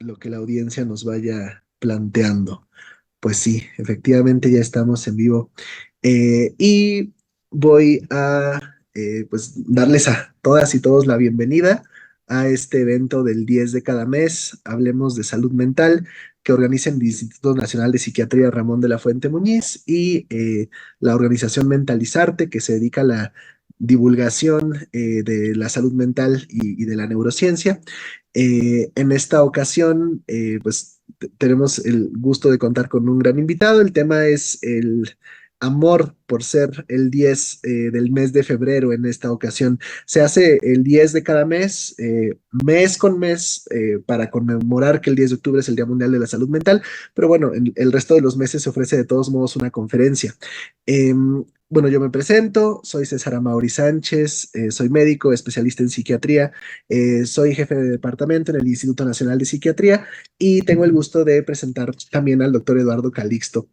lo que la audiencia nos vaya planteando. Pues sí, efectivamente ya estamos en vivo. Y voy a pues darles a todas y todos la bienvenida a este evento del 10 de cada mes, Hablemos de Salud Mental, que organiza el Instituto Nacional de Psiquiatría Ramón de la Fuente Muñiz y la organización Mentalizarte, que se dedica a la divulgación de la salud mental y de la neurociencia. En esta ocasión, pues tenemos el gusto de contar con un gran invitado. El tema es el amor por ser el 10 del mes de febrero en esta ocasión. Se hace el 10 de cada mes, mes con mes, para conmemorar que el 10 de octubre es el Día Mundial de la Salud Mental, pero bueno, en el resto de los meses se ofrece de todos modos una conferencia. Bueno, yo me presento, soy César Amaury Sánchez, soy médico, especialista en psiquiatría, soy jefe de departamento en el Instituto Nacional de Psiquiatría y tengo el gusto de presentar también al doctor Eduardo Calixto.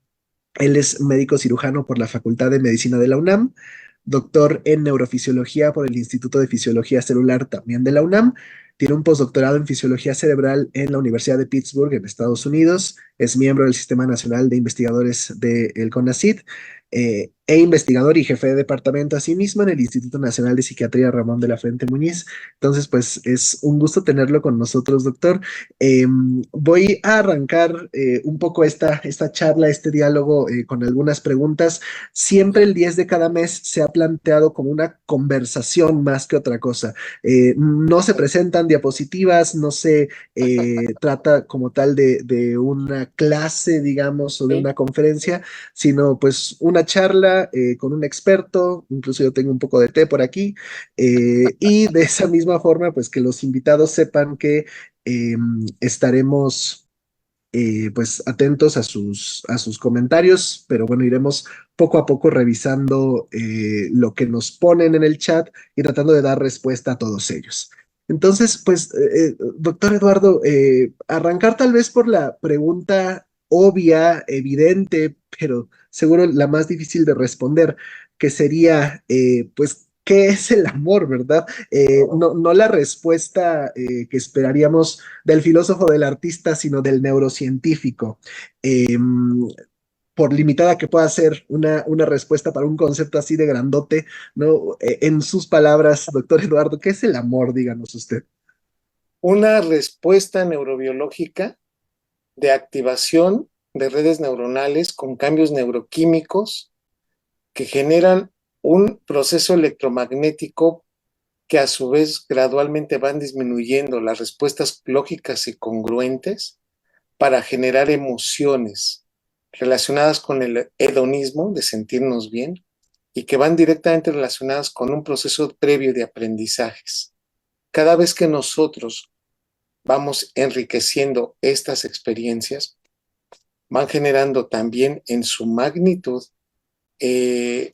Él es médico cirujano por la Facultad de Medicina de la UNAM, doctor en neurofisiología por el Instituto de Fisiología Celular también de la UNAM. Tiene un postdoctorado en fisiología cerebral en la Universidad de Pittsburgh, en Estados Unidos. Es miembro del Sistema Nacional de Investigadores del CONACYT, e investigador y jefe de departamento asimismo en el Instituto Nacional de Psiquiatría Ramón de la Fuente Muñiz. Entonces, pues es un gusto tenerlo con nosotros, doctor. Voy a arrancar un poco esta charla, este diálogo con algunas preguntas. Siempre el 10 de cada mes se ha planteado como una conversación más que otra cosa. No se presentan diapositivas, no se trata como tal de una clase, digamos, o de Sí. una conferencia, sino pues una charla con un experto, incluso yo tengo un poco de té por aquí, y de esa misma forma, pues que los invitados sepan que estaremos pues atentos a sus comentarios, pero bueno, iremos poco a poco revisando lo que nos ponen en el chat y tratando de dar respuesta a todos ellos. Entonces, pues, doctor Eduardo, arrancar tal vez por la pregunta obvia, evidente, pero seguro la más difícil de responder, que sería, pues, ¿qué es el amor, verdad? No la respuesta que esperaríamos del filósofo, del artista, sino del neurocientífico. Eh, por limitada que pueda ser una respuesta para un concepto así de grandote, ¿no? En sus palabras, doctor Eduardo, ¿qué es el amor? Díganos usted. Una respuesta neurobiológica de activación de redes neuronales con cambios neuroquímicos que generan un proceso electromagnético que a su vez gradualmente van disminuyendo las respuestas lógicas y congruentes para generar emociones relacionadas con el hedonismo, de sentirnos bien, y que van directamente relacionadas con un proceso previo de aprendizajes. Cada vez que nosotros vamos enriqueciendo estas experiencias, van generando también en su magnitud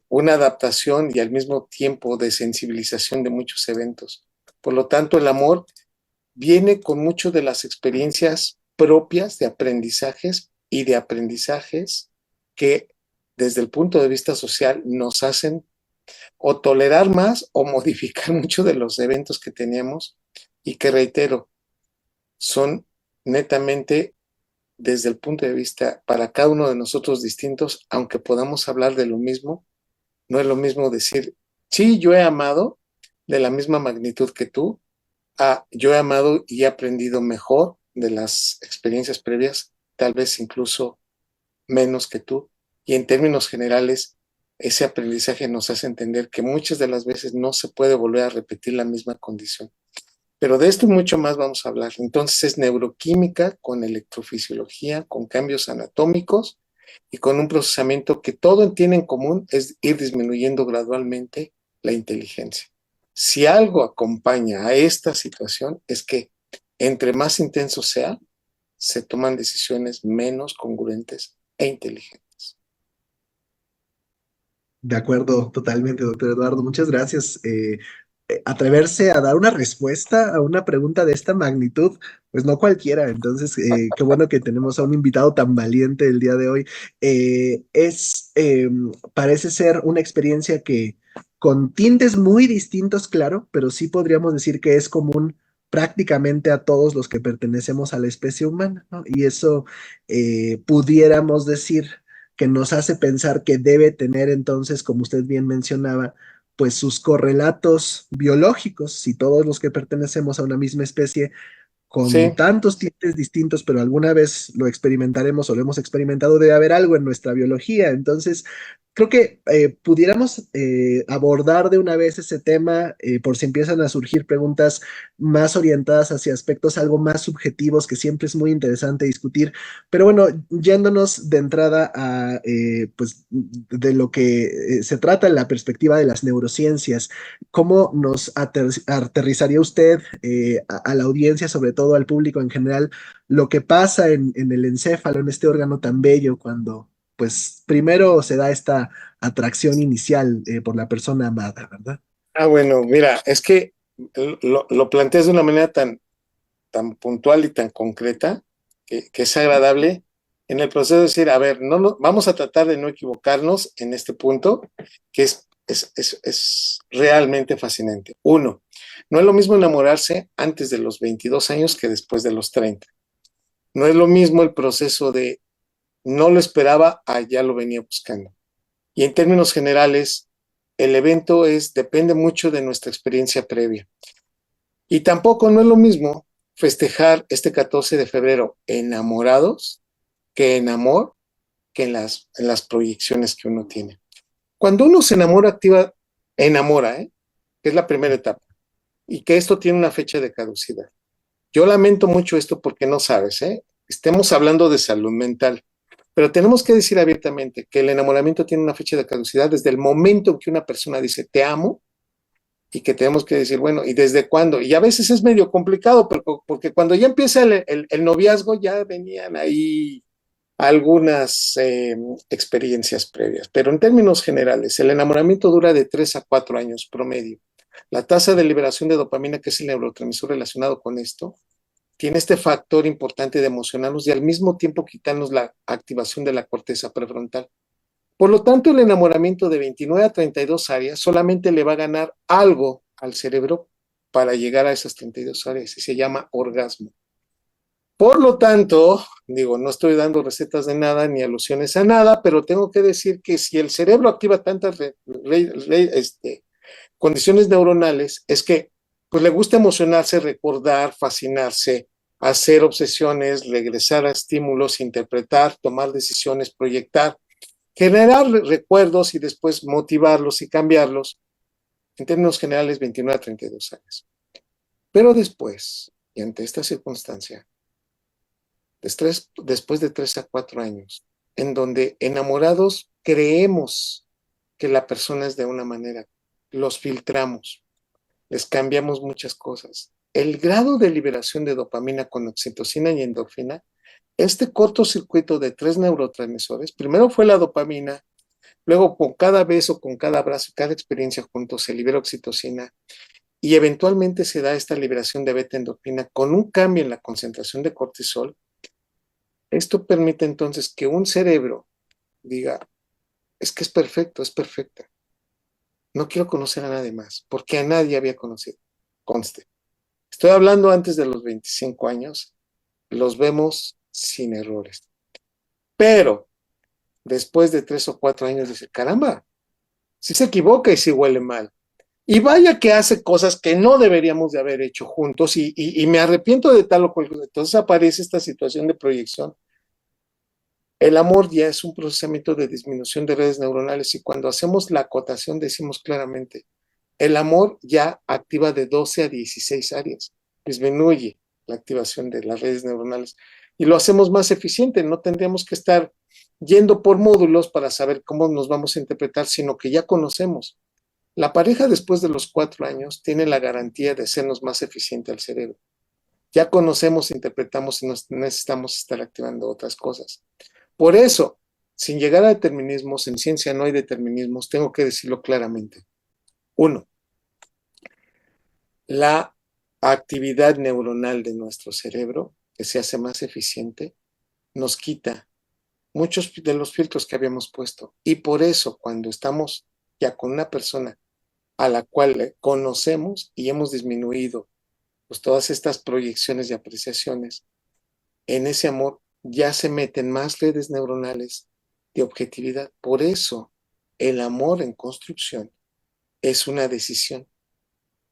una adaptación y al mismo tiempo de sensibilización de muchos eventos. Por lo tanto, el amor viene con mucho de las experiencias propias de aprendizajes y de aprendizajes que desde el punto de vista social nos hacen o tolerar más o modificar mucho de los eventos que teníamos y que, reitero, son netamente desde el punto de vista para cada uno de nosotros distintos, aunque podamos hablar de lo mismo. No es lo mismo decir, sí, yo he amado de la misma magnitud que tú, a yo he amado y he aprendido mejor de las experiencias previas, tal vez incluso menos que tú. Y en términos generales, ese aprendizaje nos hace entender que muchas de las veces no se puede volver a repetir la misma condición. Pero de esto y mucho más vamos a hablar. Entonces es neuroquímica con electrofisiología, con cambios anatómicos y con un procesamiento que todo tiene en común es ir disminuyendo gradualmente la inteligencia. Si algo acompaña a esta situación es que entre más intenso sea, se toman decisiones menos congruentes e inteligentes. De acuerdo, totalmente, doctor Eduardo. Muchas gracias. Atreverse a dar una respuesta a una pregunta de esta magnitud, pues no cualquiera. Entonces, qué bueno que tenemos a un invitado tan valiente el día de hoy. Parece ser una experiencia que con tintes muy distintos, claro, pero sí podríamos decir que es común prácticamente a todos los que pertenecemos a la especie humana, ¿no? Y eso pudiéramos decir que nos hace pensar que debe tener entonces, como usted bien mencionaba, pues sus correlatos biológicos, si todos los que pertenecemos a una misma especie con Sí, tantos tintes distintos, pero alguna vez lo experimentaremos o lo hemos experimentado, debe haber algo en nuestra biología. Entonces, creo que pudiéramos abordar de una vez ese tema por si empiezan a surgir preguntas más orientadas hacia aspectos algo más subjetivos, que siempre es muy interesante discutir. Pero bueno, yéndonos de entrada a pues de lo que se trata en la perspectiva de las neurociencias, ¿cómo nos aterrizaría usted a la audiencia, sobre todo al público en general, lo que pasa en el encéfalo, en este órgano tan bello, cuando pues primero se da esta atracción inicial por la persona amada, ¿verdad? bueno, mira, es que lo planteas de una manera tan puntual y tan concreta que es agradable en el proceso de decir, a ver, vamos a tratar de no equivocarnos en este punto, que es realmente fascinante. Uno, no es lo mismo enamorarse antes de los 22 años que después de los 30. No es lo mismo el proceso de no lo esperaba, ya lo venía buscando. Y en términos generales, el evento depende mucho de nuestra experiencia previa. Y tampoco no es lo mismo festejar este 14 de febrero enamorados que en amor, que en las proyecciones que uno tiene. Cuando uno se enamora, que es la primera etapa, y que esto tiene una fecha de caducidad. Yo lamento mucho esto porque no sabes, estemos hablando de salud mental, pero tenemos que decir abiertamente que el enamoramiento tiene una fecha de caducidad desde el momento en que una persona dice te amo y que tenemos que decir, bueno, ¿y desde cuándo? Y a veces es medio complicado porque cuando ya empieza el noviazgo ya venían ahí algunas experiencias previas, pero en términos generales, el enamoramiento dura de 3 a 4 años promedio. La tasa de liberación de dopamina, que es el neurotransmisor relacionado con esto, tiene este factor importante de emocionarnos y al mismo tiempo quitarnos la activación de la corteza prefrontal. Por lo tanto, el enamoramiento de 29 a 32 áreas solamente le va a ganar algo al cerebro para llegar a esas 32 áreas y se llama orgasmo. Por lo tanto, digo, no estoy dando recetas de nada ni alusiones a nada, pero tengo que decir que si el cerebro activa tantas condiciones neuronales, es que pues le gusta emocionarse, recordar, fascinarse, hacer obsesiones, regresar a estímulos, interpretar, tomar decisiones, proyectar, generar recuerdos y después motivarlos y cambiarlos, en términos generales 29 a 32 años. Pero después, y ante esta circunstancia, después de 3 a 4 años, en donde enamorados creemos que la persona es de una manera, los filtramos, les cambiamos muchas cosas. El grado de liberación de dopamina con oxitocina y endorfina, este cortocircuito de 3 neurotransmisores, primero fue la dopamina, luego con cada beso, con cada abrazo, cada experiencia juntos se libera oxitocina y eventualmente se da esta liberación de beta endorfina con un cambio en la concentración de cortisol. Esto permite entonces que un cerebro diga, es que es perfecto, es perfecta. No quiero conocer a nadie más, porque a nadie había conocido. Conste. Estoy hablando antes de los 25 años, los vemos sin errores. Pero después de 3 o 4 años dice, caramba, si se equivoca y si huele mal. Y vaya que hace cosas que no deberíamos de haber hecho juntos y me arrepiento de tal o cual. Entonces aparece esta situación de proyección. El amor ya es un procesamiento de disminución de redes neuronales y cuando hacemos la acotación decimos claramente, el amor ya activa de 12 a 16 áreas, disminuye la activación de las redes neuronales y lo hacemos más eficiente, no tendríamos que estar yendo por módulos para saber cómo nos vamos a interpretar, sino que ya conocemos. La pareja después de los 4 años tiene la garantía de hacernos más eficiente al cerebro. Ya conocemos, interpretamos y no necesitamos estar activando otras cosas. Por eso, sin llegar a determinismos, en ciencia no hay determinismos, tengo que decirlo claramente. Uno, la actividad neuronal de nuestro cerebro, que se hace más eficiente, nos quita muchos de los filtros que habíamos puesto. Y por eso, cuando estamos ya con una persona a la cual conocemos y hemos disminuido pues todas estas proyecciones y apreciaciones, en ese amor ya se meten más redes neuronales de objetividad. Por eso el amor en construcción es una decisión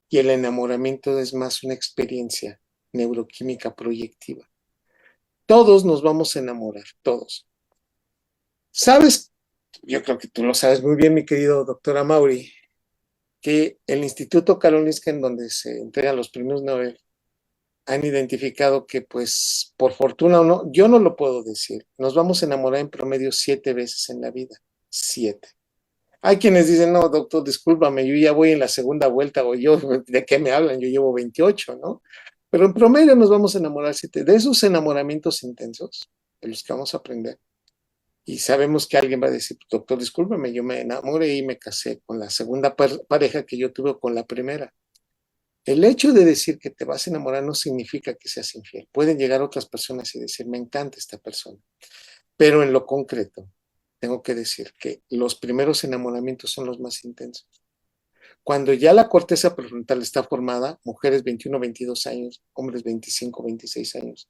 y el enamoramiento es más una experiencia neuroquímica proyectiva. Todos nos vamos a enamorar, todos. ¿Sabes? Yo creo que tú lo sabes muy bien, mi querido doctor Amaury, que el Instituto Karolinska, en donde se entregan los premios Nobel, han identificado que, pues, por fortuna o no, yo no lo puedo decir, nos vamos a enamorar en promedio 7 veces en la vida. 7. Hay quienes dicen, no, doctor, discúlpame, yo ya voy en la segunda vuelta, o yo, ¿de qué me hablan? Yo llevo 28, ¿no? Pero en promedio nos vamos a enamorar 7. De esos enamoramientos intensos, de los que vamos a aprender, y sabemos que alguien va a decir, doctor, discúlpame, yo me enamoré y me casé con la segunda pareja que yo tuve con la primera. El hecho de decir que te vas a enamorar no significa que seas infiel. Pueden llegar otras personas y decir, me encanta esta persona. Pero en lo concreto, tengo que decir que los primeros enamoramientos son los más intensos. Cuando ya la corteza prefrontal está formada, mujeres 21, 22 años, hombres 25, 26 años,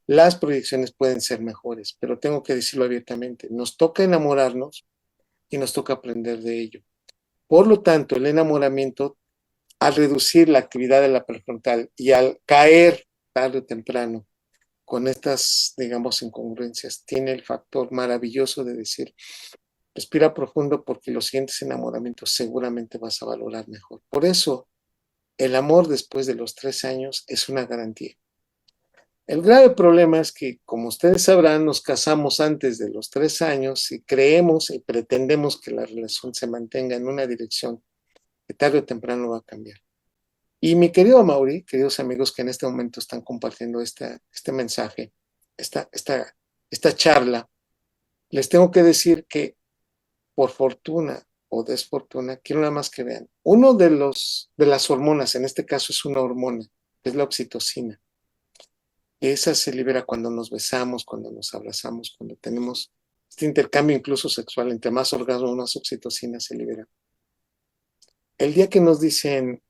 las proyecciones pueden ser mejores, pero tengo que decirlo abiertamente, nos toca enamorarnos y nos toca aprender de ello. Por lo tanto, el enamoramiento, al reducir la actividad de la prefrontal y al caer tarde o temprano con estas, digamos, incongruencias, tiene el factor maravilloso de decir, respira profundo porque los siguientes enamoramientos seguramente vas a valorar mejor. Por eso, el amor después de los 3 años es una garantía. El grave problema es que, como ustedes sabrán, nos casamos antes de los 3 años y creemos y pretendemos que la relación se mantenga en una dirección que tarde o temprano va a cambiar. Y mi querido Mauri, queridos amigos que en este momento están compartiendo este mensaje, esta charla, les tengo que decir que por fortuna o desfortuna, quiero nada más que vean, uno de las hormonas, en este caso es una hormona, es la oxitocina. Esa se libera cuando nos besamos, cuando nos abrazamos, cuando tenemos este intercambio incluso sexual, entre más orgasmo, más oxitocina se libera. El día que nos dicen,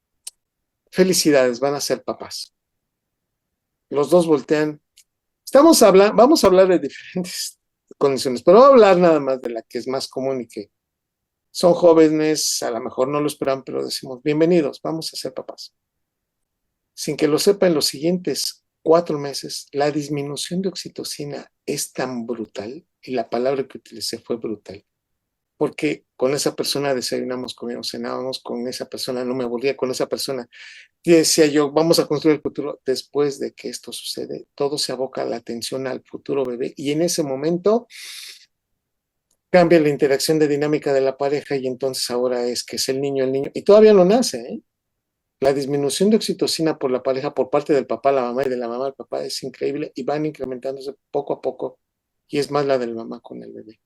felicidades, van a ser papás, los dos voltean. Vamos a hablar de diferentes condiciones, pero voy a hablar nada más de la que es más común y que son jóvenes, a lo mejor no lo esperan, pero decimos, bienvenidos, vamos a ser papás. Sin que lo sepa, en los siguientes 4 meses, la disminución de oxitocina es tan brutal, y la palabra que utilicé fue brutal, porque con esa persona desayunamos, comíamos, cenábamos, con esa persona no me aburría, con esa persona y decía yo, vamos a construir el futuro. Después de que esto sucede, todo se aboca la atención al futuro bebé y en ese momento cambia la interacción de dinámica de la pareja y entonces ahora es que es el niño, y todavía no nace, ¿eh? La disminución de oxitocina por la pareja, por parte del papá, la mamá y de la mamá al papá es increíble y van incrementándose poco a poco y es más la del mamá con el bebé.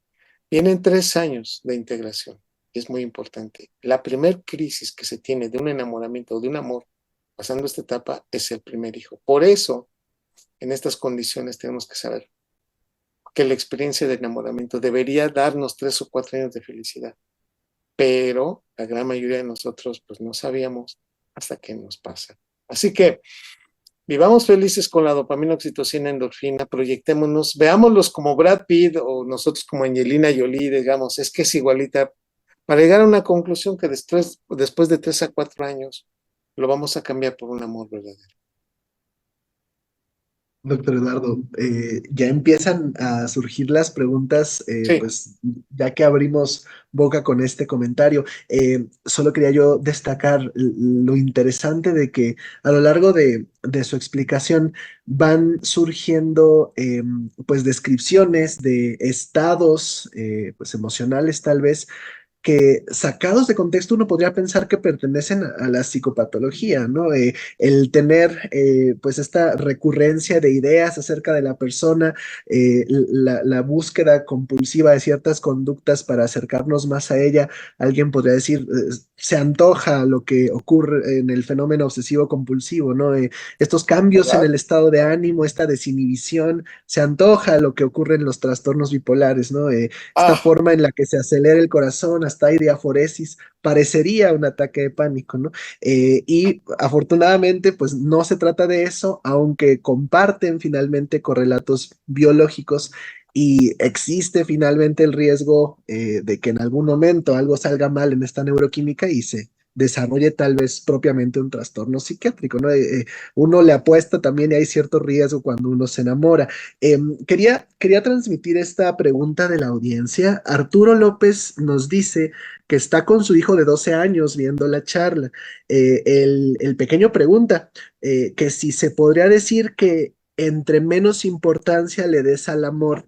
Vienen 3 años de integración y es muy importante. La primer crisis que se tiene de un enamoramiento o de un amor pasando esta etapa es el primer hijo. Por eso, en estas condiciones tenemos que saber que la experiencia de enamoramiento debería darnos 3 o 4 años de felicidad, pero la gran mayoría de nosotros pues no sabíamos hasta que nos pasa. Así que vivamos felices con la dopamina, oxitocina, endorfina, proyectémonos, veámoslos como Brad Pitt o nosotros como Angelina Jolie, digamos, es que es igualita, para llegar a una conclusión que después de 3 a 4 años lo vamos a cambiar por un amor verdadero. Doctor Eduardo, ya empiezan a surgir las preguntas, Sí, pues ya que abrimos boca con este comentario, solo quería yo destacar lo interesante de que a lo largo de su explicación van surgiendo pues descripciones de estados pues emocionales tal vez que sacados de contexto uno podría pensar que pertenecen a la psicopatología, ¿no? El tener pues esta recurrencia de ideas acerca de la persona, la búsqueda compulsiva de ciertas conductas para acercarnos más a ella, alguien podría decir, se antoja lo que ocurre en el fenómeno obsesivo compulsivo, ¿no? Estos cambios en ¿verdad? el estado de ánimo, esta desinhibición, se antoja lo que ocurre en los trastornos bipolares, ¿no? Esta Ah, forma en la que se acelera el corazón, hasta hay diaforesis, parecería un ataque de pánico, ¿no? Y afortunadamente, pues no se trata de eso, aunque comparten finalmente correlatos biológicos y existe finalmente el riesgo de que en algún momento algo salga mal en esta neuroquímica y se desarrolle tal vez propiamente un trastorno psiquiátrico, ¿no? Uno le apuesta también y hay cierto riesgo cuando uno se enamora. Quería transmitir esta pregunta de la audiencia. Arturo López nos dice que está con su hijo de 12 años viendo la charla. El pequeño pregunta que si se podría decir que entre menos importancia le des al amor,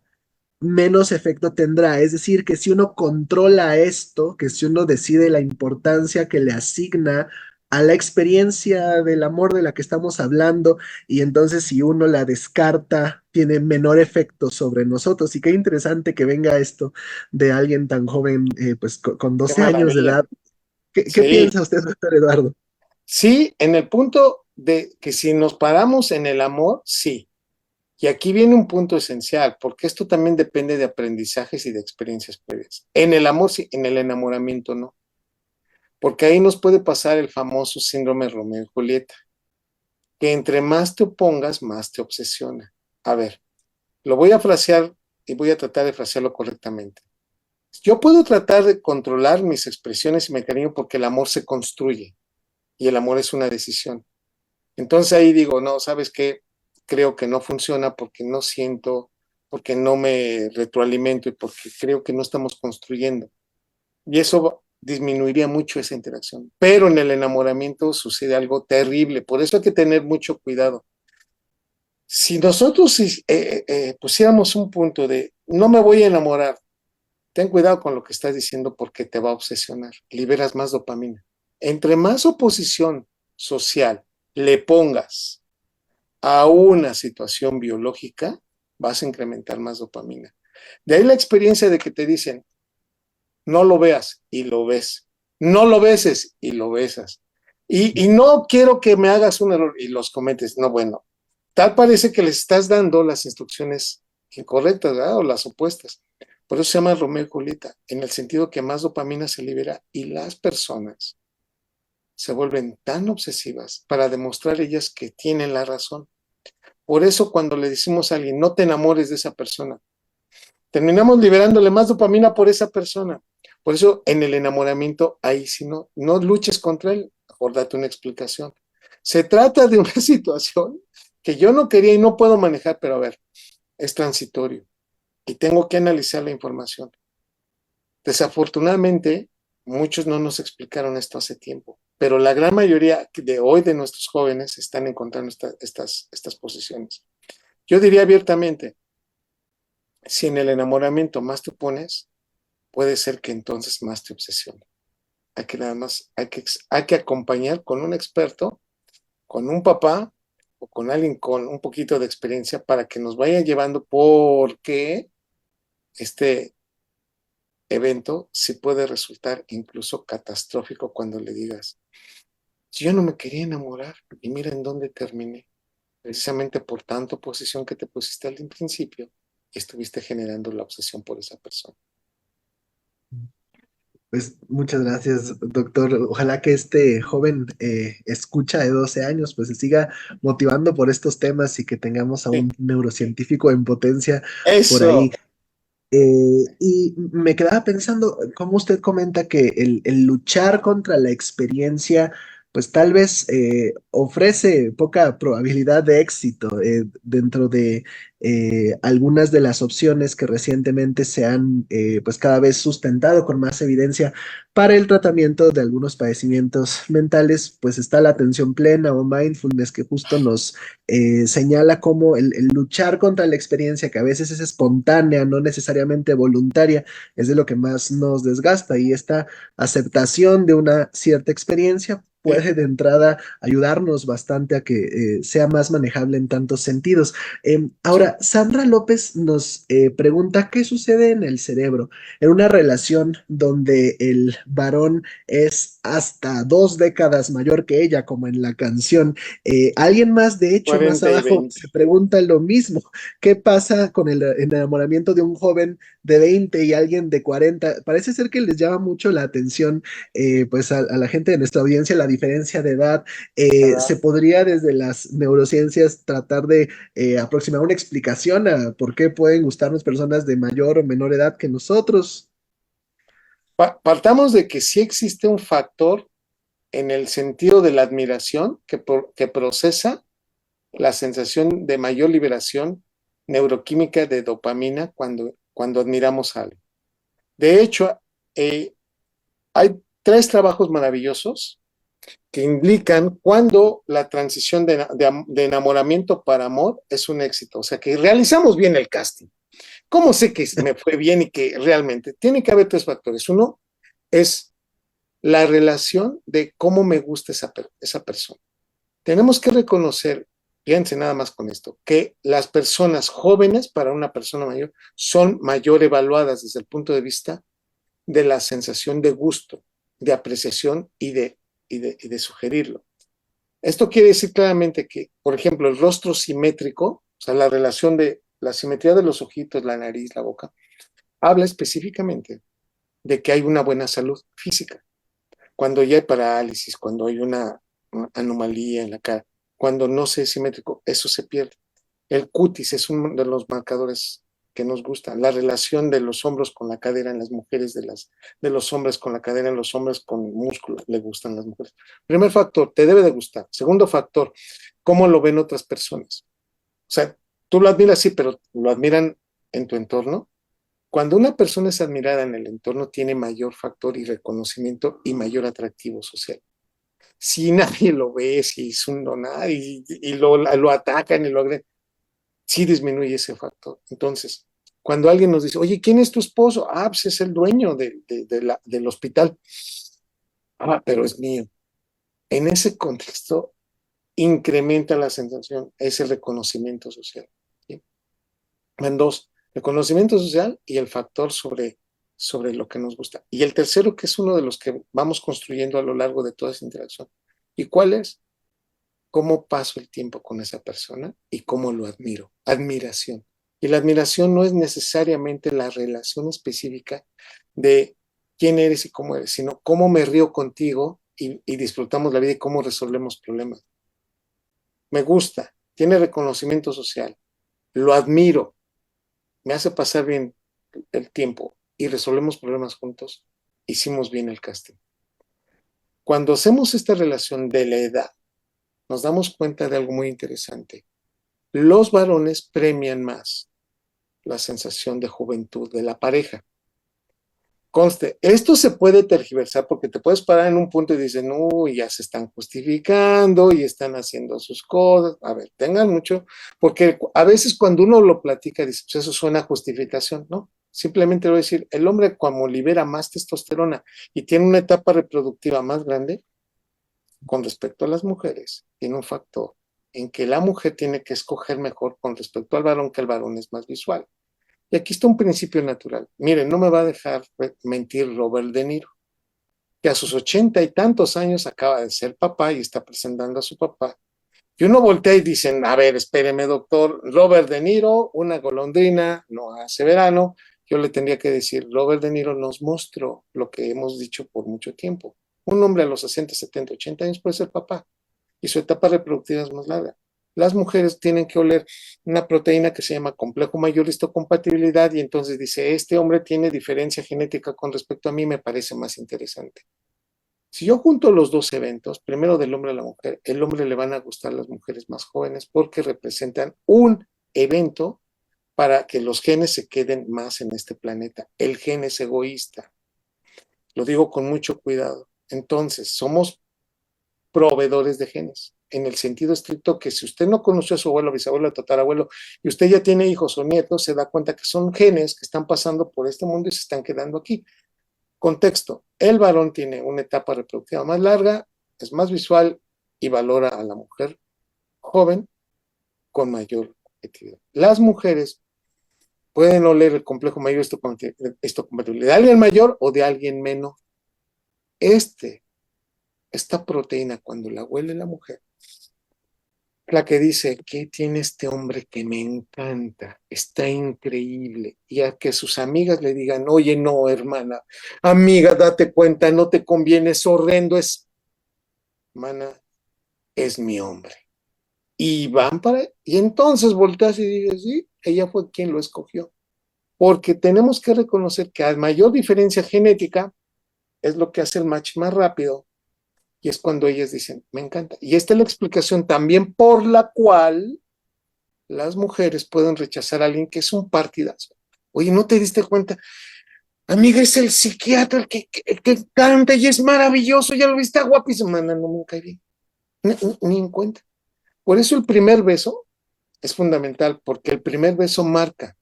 menos efecto tendrá. Es decir, que si uno controla esto, que si uno decide la importancia que le asigna a la experiencia del amor de la que estamos hablando, y entonces si uno la descarta, tiene menor efecto sobre nosotros. Y qué interesante que venga esto de alguien tan joven, pues con Qué 12 años de maravilla. edad. ¿Qué Sí, piensa usted, doctor Eduardo? sí, en el punto de que si nos paramos en el amor, sí. Y aquí viene un punto esencial, porque esto también depende de aprendizajes y de experiencias previas. En el amor sí, en el enamoramiento no. Porque ahí nos puede pasar el famoso síndrome de Romeo y Julieta, que entre más te opongas, más te obsesiona. A ver, lo voy a frasear y voy a tratar de frasearlo correctamente. Yo puedo tratar de controlar mis expresiones y mi cariño porque el amor se construye y el amor es una decisión. Entonces ahí digo, no, ¿sabes qué? Creo que no funciona porque no siento, porque no me retroalimento y porque creo que no estamos construyendo. Y eso disminuiría mucho esa interacción. Pero en el enamoramiento sucede algo terrible, por eso hay que tener mucho cuidado. Si nosotros pusiéramos un punto de no me voy a enamorar, ten cuidado con lo que estás diciendo porque te va a obsesionar, liberas más dopamina. Entre más oposición social le pongas a una situación biológica, vas a incrementar más dopamina. De ahí la experiencia de que te dicen, no lo veas y lo ves, no lo beses y lo besas. Y no quiero que me hagas un error y los cometes. No, bueno, tal parece que les estás dando las instrucciones incorrectas, ¿verdad? O las opuestas. Por eso se llama Romeo y Julieta, en el sentido que más dopamina se libera y las personas se vuelven tan obsesivas para demostrar ellas que tienen la razón. Por eso cuando le decimos a alguien, no te enamores de esa persona, terminamos liberándole más dopamina por esa persona. Por eso en el enamoramiento, ahí si no luches contra él, mejor date una explicación. Se trata de una situación que yo no quería y no puedo manejar, pero a ver, es transitorio y tengo que analizar la información. Desafortunadamente, muchos no nos explicaron esto hace tiempo, pero la gran mayoría de hoy de nuestros jóvenes están encontrando estas posiciones. Yo diría abiertamente, si en el enamoramiento más te pones, puede ser que entonces más te obsesione. Hay que nada más, hay que acompañar con un experto, con un papá o con alguien con un poquito de experiencia para que nos vaya llevando porque este evento sí puede resultar incluso catastrófico cuando le digas, yo no me quería enamorar y mira en dónde terminé, precisamente por tanta oposición que te pusiste al principio y estuviste generando la obsesión por esa persona. Pues muchas gracias, doctor. Ojalá que este joven escucha de 12 años, pues se siga motivando por estos temas y que tengamos a Sí, un neurocientífico en potencia por ahí. eso. Y me quedaba pensando, como usted comenta que el luchar contra la experiencia, pues tal vez ofrece poca probabilidad de éxito dentro de algunas de las opciones que recientemente se han pues cada vez sustentado con más evidencia para el tratamiento de algunos padecimientos mentales, pues está la atención plena o mindfulness que justo nos señala cómo el luchar contra la experiencia, que a veces es espontánea, no necesariamente voluntaria, es de lo que más nos desgasta y esta aceptación de una cierta experiencia Sí. puede de entrada ayudarnos bastante a que sea más manejable en tantos sentidos. Ahora, Sandra López nos pregunta qué sucede en el cerebro en una relación donde el varón es hasta 2 décadas mayor que ella, como en la canción. Alguien más, de hecho, más 40 y abajo, 20. se pregunta lo mismo. ¿Qué pasa con el enamoramiento de un joven de 20 y alguien de 40? Parece ser que les llama mucho la atención, pues a la gente de nuestra audiencia, la diferencia de edad. Se ¿Verdad? podría desde las neurociencias tratar de aproximar una explicación a por qué pueden gustarnos personas de mayor o menor edad que nosotros. Partamos de que sí existe un factor en el sentido de la admiración que procesa la sensación de mayor liberación neuroquímica de dopamina cuando admiramos a alguien. De hecho, eh, hay 3 trabajos maravillosos que indican cuando la transición de enamoramiento para amor es un éxito. O sea, que realizamos bien el casting. ¿Cómo sé que me fue bien y que realmente? Tiene que haber 3 factores. Uno es la relación de cómo me gusta esa persona. Tenemos que reconocer, fíjense nada más con esto, que las personas jóvenes para una persona mayor son mayor evaluadas desde el punto de vista de la sensación de gusto, de apreciación y de sugerirlo. Esto quiere decir claramente que, por ejemplo, el rostro simétrico, o sea, la relación de la simetría de los ojitos, la nariz, la boca, habla específicamente de que hay una buena salud física. Cuando ya hay parálisis, cuando hay una anomalía en la cara, cuando no se es simétrico, eso se pierde. El cutis es uno de los marcadores que nos gustan. La relación de los hombros con la cadera en las mujeres, de los hombres con la cadera en los hombres con músculo, le gustan las mujeres. Primer factor, te debe de gustar. Segundo factor, cómo lo ven otras personas. O sea, tú lo admiras, sí, pero lo admiran en tu entorno. Cuando una persona es admirada en el entorno, tiene mayor factor y reconocimiento y mayor atractivo social. Si nadie lo ve, si es un donar y lo atacan y lo agreden, sí disminuye ese factor. Entonces, cuando alguien nos dice, oye, ¿quién es tu esposo? Ah, pues es el dueño del hospital. Ah, pero es mío. En ese contexto, incrementa la sensación, ese reconocimiento social. ¿Sí? Van dos, reconocimiento social y el factor sobre lo que nos gusta. Y el tercero, que es uno de los que vamos construyendo a lo largo de toda esa interacción. ¿Y cuál es? Cómo paso el tiempo con esa persona y cómo lo admiro. Admiración. Y la admiración no es necesariamente la relación específica de quién eres y cómo eres, sino cómo me río contigo y disfrutamos la vida y cómo resolvemos problemas. Me gusta, tiene reconocimiento social, lo admiro, me hace pasar bien el tiempo y resolvemos problemas juntos. Hicimos bien el casting. Cuando hacemos esta relación de la edad, nos damos cuenta de algo muy interesante. Los varones premian más la sensación de juventud de la pareja. Conste, esto se puede tergiversar porque te puedes parar en un punto y dicen, no, ya se están justificando y están haciendo sus cosas. A ver, tengan mucho, porque a veces cuando uno lo platica, dice, pues eso suena a justificación, ¿no? Simplemente voy a decir, el hombre como libera más testosterona y tiene una etapa reproductiva más grande, con respecto a las mujeres, tiene un factor en que la mujer tiene que escoger mejor con respecto al varón, que el varón es más visual. Y aquí está un principio natural. Miren, no me va a dejar mentir Robert De Niro, que a sus 80 y tantos años acaba de ser papá y está presentando a su papá. Y uno voltea y dicen, a ver, espéreme, doctor, Robert De Niro, una golondrina, no hace verano. Yo le tendría que decir, Robert De Niro nos mostró lo que hemos dicho por mucho tiempo. Un hombre a los 60, 70, 80 años puede ser papá y su etapa reproductiva es más larga. Las mujeres tienen que oler una proteína que se llama complejo mayor histocompatibilidad y entonces dice, este hombre tiene diferencia genética con respecto a mí, me parece más interesante. Si yo junto los dos eventos, primero del hombre a la mujer, el hombre le van a gustar las mujeres más jóvenes porque representan un evento para que los genes se queden más en este planeta. El gen es egoísta. Lo digo con mucho cuidado. Entonces, somos proveedores de genes, en el sentido estricto que si usted no conoció a su abuelo, bisabuelo, tatarabuelo, y usted ya tiene hijos o nietos, se da cuenta que son genes que están pasando por este mundo y se están quedando aquí. Contexto, el varón tiene una etapa reproductiva más larga, es más visual y valora a la mujer joven con mayor actividad. Las mujeres pueden oler el complejo mayor esto compatible de alguien mayor o de alguien menor. Este esta proteína, cuando la huele la mujer, la que dice, ¿qué tiene este hombre que me encanta? Está increíble. Y a que sus amigas le digan, oye, no, hermana, amiga, date cuenta, no te conviene, es horrendo, hermana, es mi hombre. Y van y entonces volteas y dices, sí, ella fue quien lo escogió. Porque tenemos que reconocer que a mayor diferencia genética es lo que hace el match más rápido. Y es cuando ellas dicen, me encanta. Y esta es la explicación también por la cual las mujeres pueden rechazar a alguien que es un partidazo. Oye, ¿no te diste cuenta? Amiga, es el psiquiatra el que canta y es maravilloso, ya lo viste, guapísimo. No me cae bien. Ni en cuenta. Por eso el primer beso es fundamental, porque el primer beso marca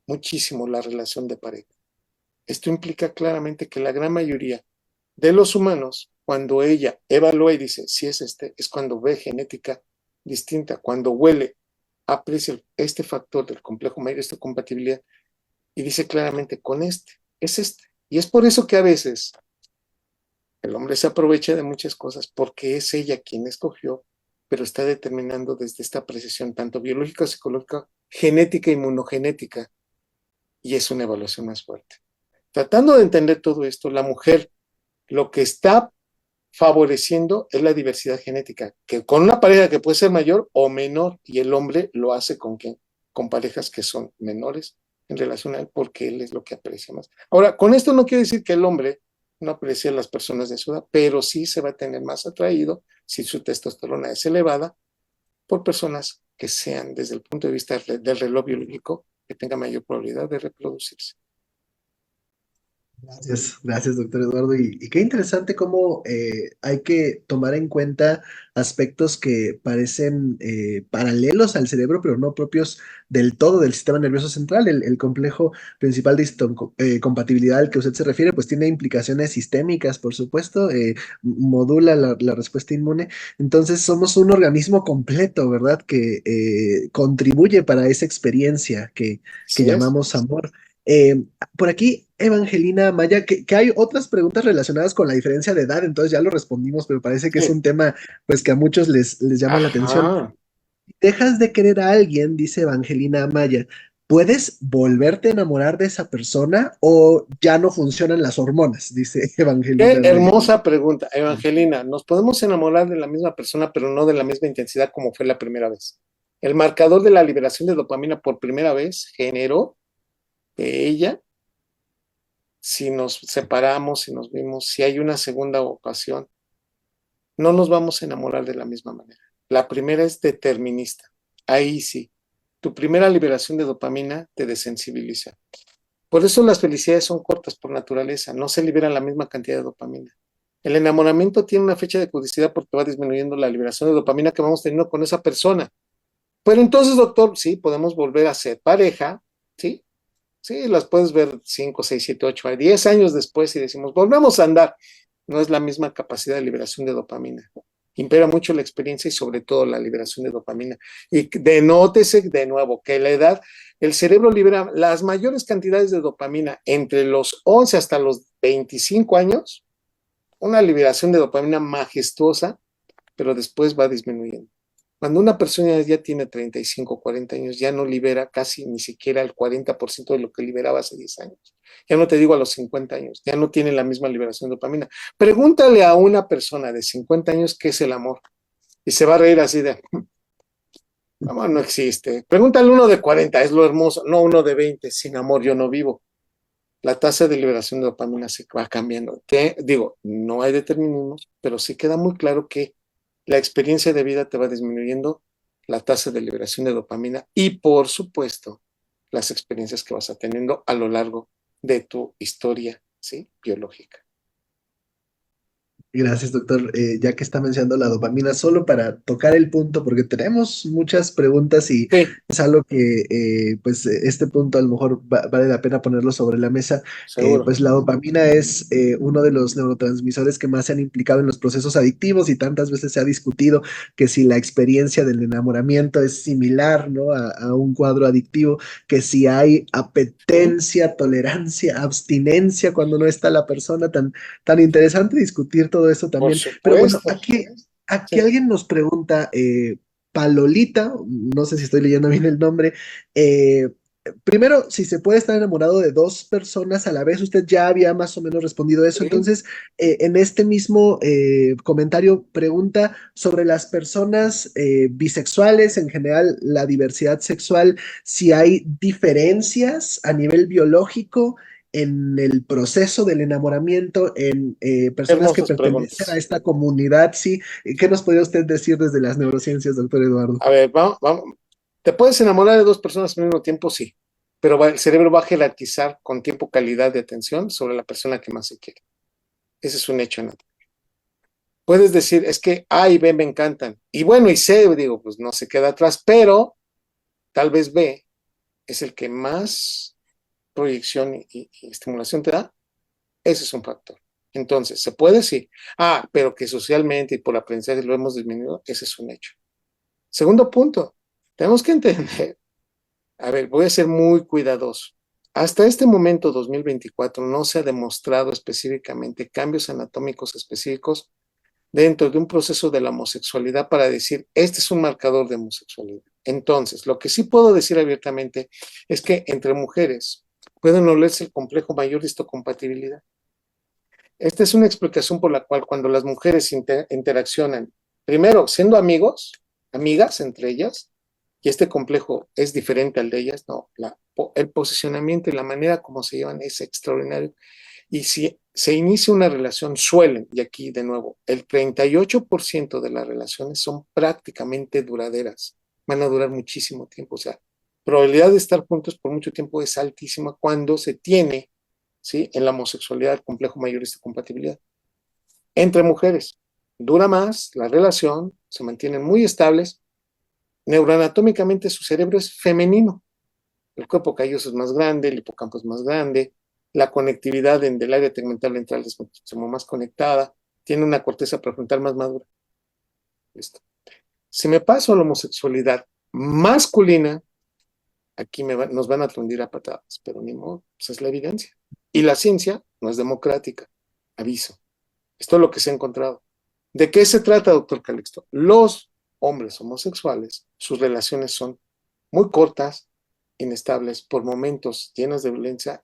muchísimo la relación de pareja. Esto implica claramente que la gran mayoría de los humanos, cuando ella evalúa y dice, si es es cuando ve genética distinta, cuando huele, aprecia este factor del complejo mayor, esta compatibilidad, y dice claramente, con es este. Y es por eso que a veces el hombre se aprovecha de muchas cosas, porque es ella quien escogió, pero está determinando desde esta apreciación, tanto biológica, psicológica, genética, inmunogenética, y es una evaluación más fuerte. Tratando de entender todo esto, la mujer lo que está favoreciendo es la diversidad genética, que con una pareja que puede ser mayor o menor, y el hombre lo hace con parejas que son menores en relación a él, porque él es lo que aprecia más. Ahora, con esto no quiere decir que el hombre no aprecie a las personas de su edad, pero sí se va a tener más atraído si su testosterona es elevada por personas que sean, desde el punto de vista del reloj biológico, que tengan mayor probabilidad de reproducirse. Gracias, doctor Eduardo. Y qué interesante cómo hay que tomar en cuenta aspectos que parecen paralelos al cerebro, pero no propios del todo del sistema nervioso central. El complejo principal de compatibilidad al que usted se refiere, pues tiene implicaciones sistémicas, por supuesto, modula la respuesta inmune. Entonces somos un organismo completo, ¿verdad? Que contribuye para esa experiencia que Así es. llamamos amor. Eh, por aquí, Evangelina Maya, que hay otras preguntas relacionadas con la diferencia de edad, entonces ya lo respondimos, pero parece que es Sí. un tema pues que a muchos les llama la atención. Ajá. Dejas de querer a alguien, dice Evangelina Maya, ¿puedes volverte a enamorar de esa persona o ya no funcionan las hormonas? Dice Qué Evangelina Maya. hermosa pregunta, Evangelina. Nos podemos enamorar de la misma persona, pero no de la misma intensidad como fue la primera vez. El marcador de la liberación de dopamina por primera vez generó que ella, si nos separamos, si nos vimos, si hay una segunda ocasión, no nos vamos a enamorar de la misma manera. La primera es determinista. Ahí sí, tu primera liberación de dopamina te desensibiliza. Por eso las felicidades son cortas por naturaleza, no se libera la misma cantidad de dopamina. El enamoramiento tiene una fecha de caducidad porque va disminuyendo la liberación de dopamina que vamos teniendo con esa persona. Pero entonces, doctor, sí, podemos volver a ser pareja, ¿sí? Sí, las puedes ver 5, 6, 7, 8, 10 años después y decimos, volvemos a andar. No es la misma capacidad de liberación de dopamina. Impera mucho la experiencia y sobre todo la liberación de dopamina. Y denótese de nuevo que la edad, el cerebro libera las mayores cantidades de dopamina entre los 11 hasta los 25 años, una liberación de dopamina majestuosa, pero después va disminuyendo. Cuando una persona ya tiene 35, 40 años, ya no libera casi ni siquiera el 40% de lo que liberaba hace 10 años. Ya no te digo a los 50 años, ya no tiene la misma liberación de dopamina. Pregúntale a una persona de 50 años qué es el amor y se va a reír así de, amor no existe. Pregúntale a uno de 40, es lo hermoso, no uno de 20, sin amor yo no vivo. La tasa de liberación de dopamina se va cambiando. Digo, no hay determinismos, pero sí queda muy claro que la experiencia de vida te va disminuyendo la tasa de liberación de dopamina y, por supuesto, las experiencias que vas a teniendo a lo largo de tu historia, ¿sí? Biológica. Gracias, doctor. Ya que está mencionando la dopamina, solo para tocar el punto, porque tenemos muchas preguntas y Sí, es algo que, pues, este punto a lo mejor vale la pena ponerlo sobre la mesa. seguro. Pues la dopamina es uno de los neurotransmisores que más se han implicado en los procesos adictivos y tantas veces se ha discutido que si la experiencia del enamoramiento es similar, ¿no? A un cuadro adictivo, que si hay ¿Sí? apetencia, tolerancia, abstinencia cuando no está la persona tan interesante discutir todo todo eso Por también. Pero bueno, supuesto. aquí Sí. alguien nos pregunta, Palolita, no sé si estoy leyendo bien el nombre, eh, primero, si se puede estar enamorado de dos personas a la vez, usted ya había más o menos respondido eso, Sí. entonces en este mismo comentario pregunta sobre las personas bisexuales, en general la diversidad sexual, si hay diferencias a nivel biológico en el proceso del enamoramiento en personas que Hermosas pertenecen a preguntas. esta comunidad, sí. ¿Qué nos podría usted decir desde las neurociencias, doctor Eduardo? A ver, vamos, vamos. ¿Te puedes enamorar de dos personas al mismo tiempo? Sí. Pero el cerebro va a jerarquizar con tiempo, calidad de atención sobre la persona que más se quiere. Ese es un hecho natural. Puedes decir, es que A y B me encantan. Y bueno, y C, digo, pues no se queda atrás, pero tal vez B es el que más proyección y estimulación te da. Ese es un factor. Entonces, ¿se puede? Sí. Ah, pero que socialmente y por aprendizaje lo hemos disminuido, ese es un hecho. Segundo punto, tenemos que entender, a ver, voy a ser muy cuidadoso. Hasta este momento, 2024, no se ha demostrado específicamente cambios anatómicos específicos dentro de un proceso de la homosexualidad para decir, este es un marcador de homosexualidad. Entonces, lo que sí puedo decir abiertamente es que entre mujeres pueden olerse el complejo mayor de histocompatibilidad. Esta es una explicación por la cual cuando las mujeres interaccionan, primero siendo amigos, amigas entre ellas, y este complejo es diferente al de ellas, no, el posicionamiento y la manera como se llevan es extraordinario. Y si se inicia una relación, suelen, y aquí de nuevo, el 38% de las relaciones son prácticamente duraderas, van a durar muchísimo tiempo, o sea, probabilidad de estar juntos por mucho tiempo es altísima cuando se tiene, ¿sí?, en la homosexualidad el complejo mayorista de compatibilidad. Entre mujeres, dura más la relación, se mantienen muy estables, neuroanatómicamente su cerebro es femenino, el cuerpo calloso es más grande, el hipocampo es más grande, la conectividad del área tegmental ventral es muchísimo más conectada, tiene una corteza prefrontal más madura. Listo. Si me paso a la homosexualidad masculina, aquí nos van a tundir a patadas, pero ni modo, esa es la evidencia. Y la ciencia no es democrática, aviso. Esto es lo que se ha encontrado. ¿De qué se trata, doctor Calixto? Los hombres homosexuales, sus relaciones son muy cortas, inestables, por momentos llenas de violencia,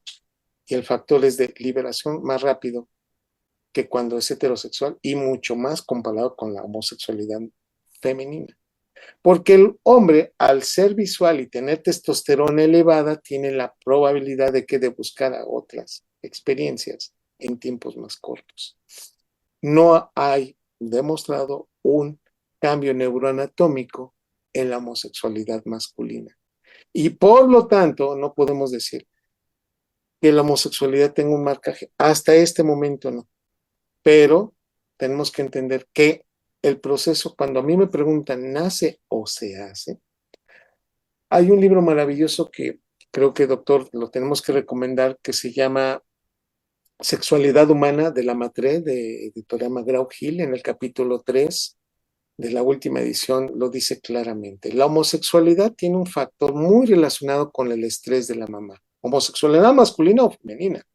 y el factor es de liberación más rápido que cuando es heterosexual y mucho más comparado con la homosexualidad femenina. Porque el hombre, al ser visual y tener testosterona elevada, tiene la probabilidad de que de buscar a otras experiencias en tiempos más cortos. No hay demostrado un cambio neuroanatómico en la homosexualidad masculina. Y por lo tanto, no podemos decir que la homosexualidad tenga un marcaje. Hasta este momento no. Pero tenemos que entender que el proceso, cuando a mí me preguntan, ¿nace o se hace? Hay un libro maravilloso que creo que, doctor, lo tenemos que recomendar, que se llama Sexualidad Humana de la Matre, de editorial McGraw-Hill, en el capítulo 3 de la última edición, lo dice claramente. La homosexualidad tiene un factor muy relacionado con el estrés de la mamá. Homosexualidad masculina o femenina.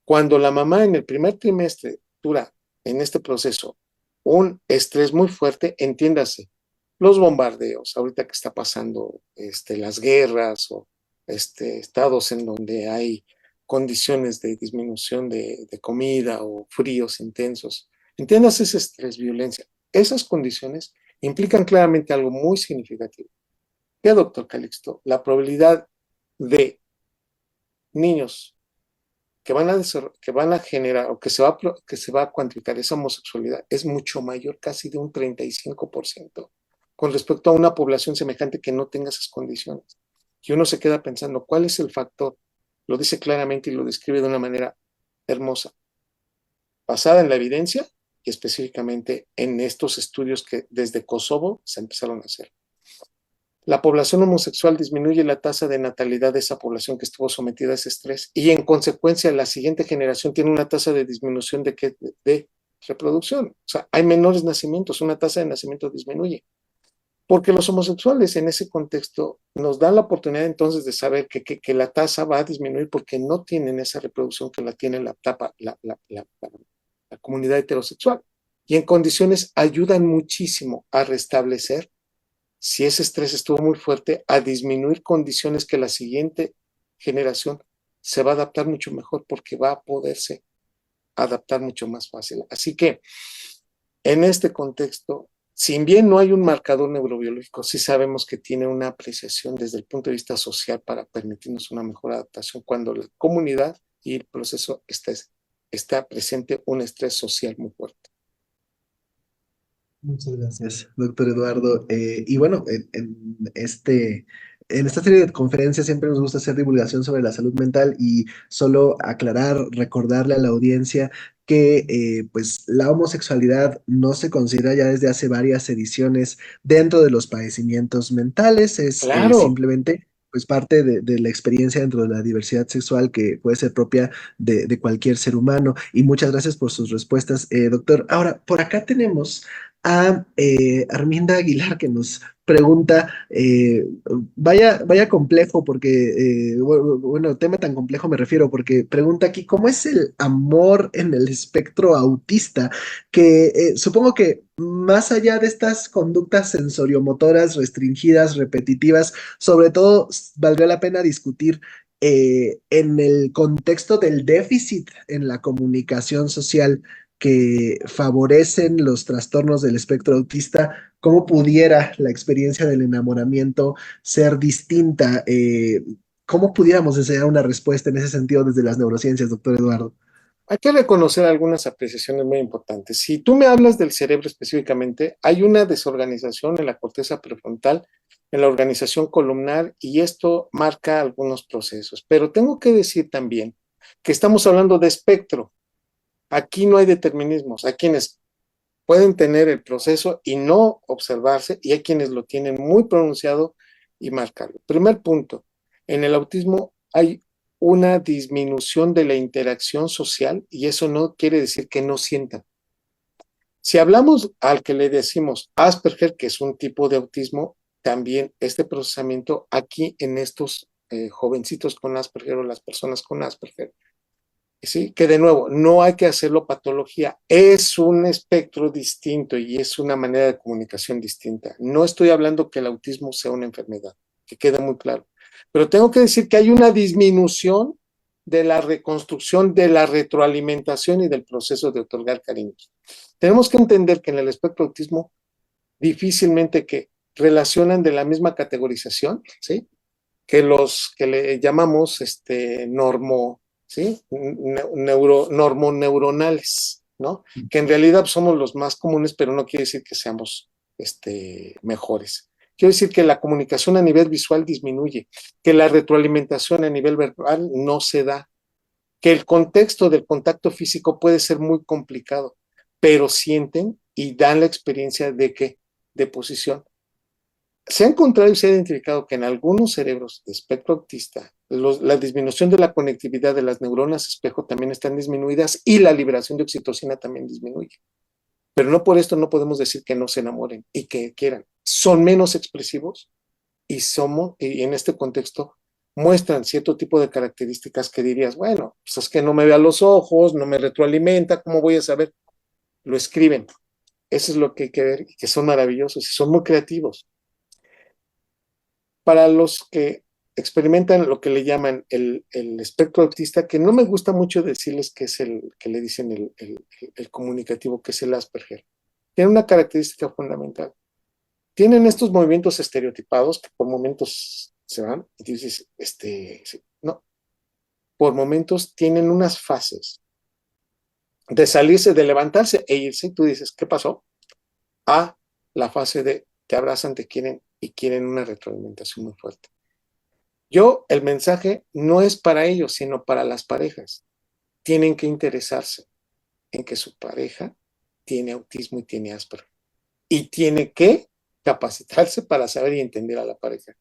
Cuando la mamá en el primer trimestre dura en este proceso un estrés muy fuerte, entiéndase, los bombardeos, ahorita que está pasando las guerras o estados en donde hay condiciones de disminución de comida o fríos intensos, entiendas ese estrés, violencia. Esas condiciones implican claramente algo muy significativo. ¿Qué, doctor Calixto? La probabilidad de niños que van a generar o que se va a cuantificar esa homosexualidad es mucho mayor, casi de un 35%, con respecto a una población semejante que no tenga esas condiciones. Y uno se queda pensando, ¿cuál es el factor? Lo dice claramente y lo describe de una manera hermosa, basada en la evidencia y específicamente en estos estudios que desde Kosovo se empezaron a hacer. La población homosexual disminuye la tasa de natalidad de esa población que estuvo sometida a ese estrés y en consecuencia la siguiente generación tiene una tasa de disminución de reproducción. O sea, hay menores nacimientos, una tasa de nacimiento disminuye. Porque los homosexuales en ese contexto nos dan la oportunidad entonces de saber que la tasa va a disminuir porque no tienen esa reproducción que la tiene la etapa, la comunidad heterosexual. Y en condiciones ayudan muchísimo a restablecer, si ese estrés estuvo muy fuerte, a disminuir condiciones que la siguiente generación se va a adaptar mucho mejor porque va a poderse adaptar mucho más fácil. Así que en este contexto, si bien no hay un marcador neurobiológico, sí sabemos que tiene una apreciación desde el punto de vista social para permitirnos una mejor adaptación cuando la comunidad y el proceso está presente un estrés social muy fuerte. Muchas gracias, doctor Eduardo. Y bueno, en esta serie de conferencias siempre nos gusta hacer divulgación sobre la salud mental y solo aclarar, recordarle a la audiencia que pues la homosexualidad no se considera ya desde hace varias ediciones dentro de los padecimientos mentales, es Claro, simplemente pues parte de la experiencia dentro de la diversidad sexual que puede ser propia de cualquier ser humano. Y muchas gracias por sus respuestas, doctor. Ahora, por acá tenemos a Arminda Aguilar que nos pregunta, vaya complejo porque, bueno, tema tan complejo me refiero porque pregunta aquí, ¿cómo es el amor en el espectro autista? Que supongo que más allá de estas conductas sensoriomotoras restringidas, repetitivas, sobre todo valdría la pena discutir en el contexto del déficit en la comunicación social que favorecen los trastornos del espectro autista, ¿cómo pudiera la experiencia del enamoramiento ser distinta? ¿Cómo pudiéramos enseñar una respuesta en ese sentido desde las neurociencias, doctor Eduardo? hay que reconocer algunas apreciaciones muy importantes. Si tú me hablas del cerebro específicamente, hay una desorganización en la corteza prefrontal, en la organización columnar, y esto marca algunos procesos. Pero tengo que decir también que estamos hablando de espectro. Aquí no hay determinismos. Hay quienes pueden tener el proceso y no observarse, y hay quienes lo tienen muy pronunciado y marcarlo. Primer punto, en el autismo hay una disminución de la interacción social y eso no quiere decir que no sientan. Si hablamos al que le decimos Asperger, que es un tipo de autismo, también este procesamiento aquí en estos jovencitos con Asperger o las personas con Asperger, ¿sí? Que de nuevo, no hay que hacerlo patología, es un espectro distinto y es una manera de comunicación distinta. No estoy hablando que el autismo sea una enfermedad, que quede muy claro, pero tengo que decir que hay una disminución de la reconstrucción, de la retroalimentación y del proceso de otorgar cariño. Tenemos que entender que en el espectro autismo difícilmente que relacionan de la misma categorización, ¿sí? Que los que le llamamos ¿sí? Normoneuronales, ¿no? Que en realidad somos los más comunes, pero no quiere decir que seamos mejores. Quiere decir que la comunicación a nivel visual disminuye, que la retroalimentación a nivel verbal no se da, que el contexto del contacto físico puede ser muy complicado, pero sienten y dan la experiencia de que de posición. Se ha encontrado y se ha identificado que en algunos cerebros de espectro autista la disminución de la conectividad de las neuronas espejo también están disminuidas y la liberación de oxitocina también disminuye. Pero no por esto no podemos decir que no se enamoren y que quieran. Son menos expresivos y en este contexto muestran cierto tipo de características que dirías, bueno, pues es que no me ve a los ojos, no me retroalimenta, ¿cómo voy a saber? Lo escriben. Eso es lo que hay que ver, y que son maravillosos y son muy creativos. Para los que experimentan lo que le llaman el espectro autista, que no me gusta mucho decirles que es el que le dicen el comunicativo, que es el Asperger, tiene una característica fundamental. Tienen estos movimientos estereotipados que por momentos se van y dices, sí, no, por momentos tienen unas fases de salirse, de levantarse e irse, y tú dices, ¿qué pasó? A la fase de te abrazan, te quieren y quieren una retroalimentación muy fuerte. El mensaje no es para ellos, sino para las parejas. Tienen que interesarse en que su pareja tiene autismo y tiene Asperger. Y tiene que capacitarse para saber y entender a la pareja.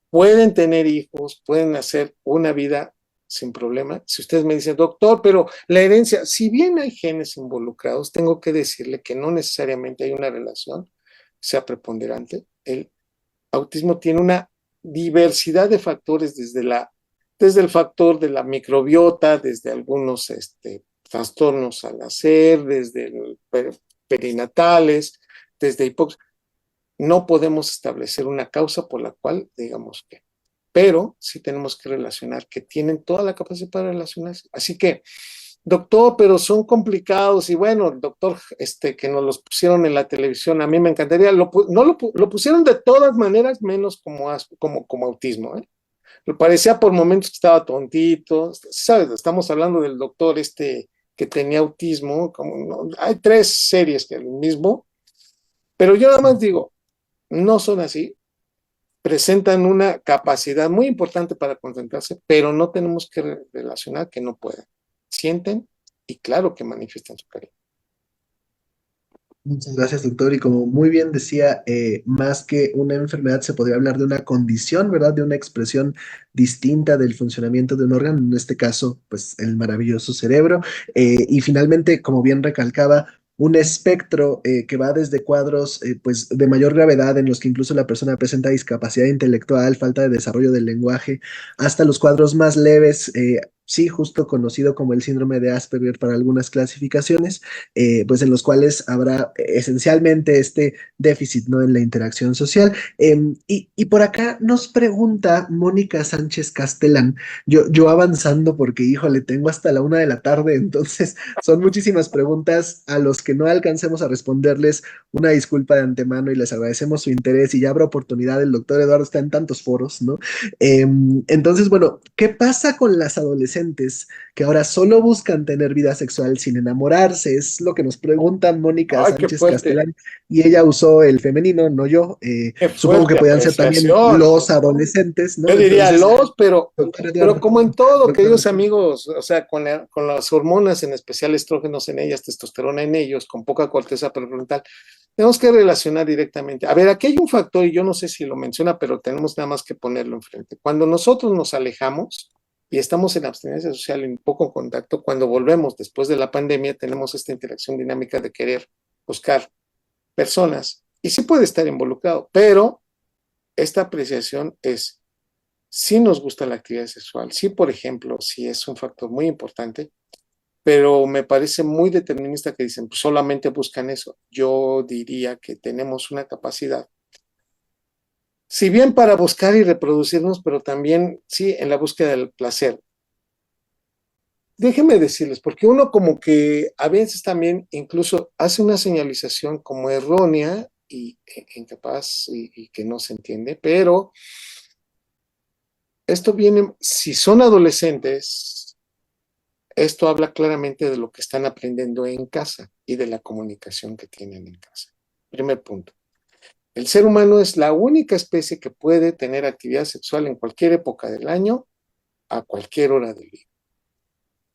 Pueden tener hijos, pueden hacer una vida sin problema. Si ustedes me dicen, doctor, pero la herencia, si bien hay genes involucrados, tengo que decirle que no necesariamente hay una relación, sea preponderante. El autismo tiene una diversidad de factores desde el factor de la microbiota, desde algunos trastornos al nacer, desde perinatales, desde hipoxia. No podemos establecer una causa por la cual digamos que, pero sí tenemos que relacionar, que tienen toda la capacidad para relacionarse. Así que, doctor, pero son complicados y bueno, doctor, que nos los pusieron en la televisión, a mí me encantaría, no lo pusieron de todas maneras, menos como autismo, ¿eh? Me parecía por momentos que estaba tontito, ¿sabes? Estamos hablando del doctor que tenía autismo, ¿no? Hay 3 series que es el mismo, pero yo nada más digo, no son así, presentan una capacidad muy importante para concentrarse, pero no tenemos que relacionar que no pueden. Sienten y claro que manifiestan su cariño. Muchas gracias, doctor. Y como muy bien decía, más que una enfermedad, se podría hablar de una condición, ¿verdad? De una expresión distinta del funcionamiento de un órgano, en este caso, pues el maravilloso cerebro. Y finalmente, como bien recalcaba, un espectro que va desde cuadros pues de mayor gravedad en los que incluso la persona presenta discapacidad intelectual, falta de desarrollo del lenguaje, hasta los cuadros más leves, sí, justo conocido como el síndrome de Asperger para algunas clasificaciones, pues en los cuales habrá esencialmente este déficit, ¿no? En la interacción social. Y por acá nos pregunta Mónica Sánchez Castellán, yo avanzando porque, híjole, tengo hasta la 1 de la tarde, entonces son muchísimas preguntas a los que no alcancemos a responderles. Una disculpa de antemano y les agradecemos su interés y ya habrá oportunidad, el doctor Eduardo está en tantos foros, ¿no? Entonces, bueno, ¿qué pasa con las adolescentes que ahora solo buscan tener vida sexual sin enamorarse? Es lo que nos pregunta Mónica Ay, Sánchez Castellán y ella usó el femenino, no yo. qué Supongo que fuerte podían ser también apreciación. los adolescentes, Yo ¿no? diría Entonces, doctor pero Eduardo, como en todo, doctor, queridos amigos, o sea, con las hormonas, en especial estrógenos en ellas, testosterona en ellos, con poca corteza prefrontal, tenemos que relacionar directamente. A ver, aquí hay un factor, y yo no sé si lo menciona, pero tenemos nada más que ponerlo enfrente. Cuando nosotros nos alejamos y estamos en abstinencia social, en poco contacto, cuando volvemos después de la pandemia, tenemos esta interacción dinámica de querer buscar personas. Y sí puede estar involucrado, pero esta apreciación es si nos gusta la actividad sexual, sí, por ejemplo, sí es un factor muy importante, pero me parece muy determinista que dicen, pues solamente buscan eso. Yo diría que tenemos una capacidad, si bien para buscar y reproducirnos, pero también, sí, en la búsqueda del placer. Déjenme decirles, porque uno como que a veces también incluso hace una señalización como errónea y incapaz y que no se entiende, pero esto viene, si son adolescentes, esto habla claramente de lo que están aprendiendo en casa y de la comunicación que tienen en casa. Primer punto. El ser humano es la única especie que puede tener actividad sexual en cualquier época del año, a cualquier hora del día.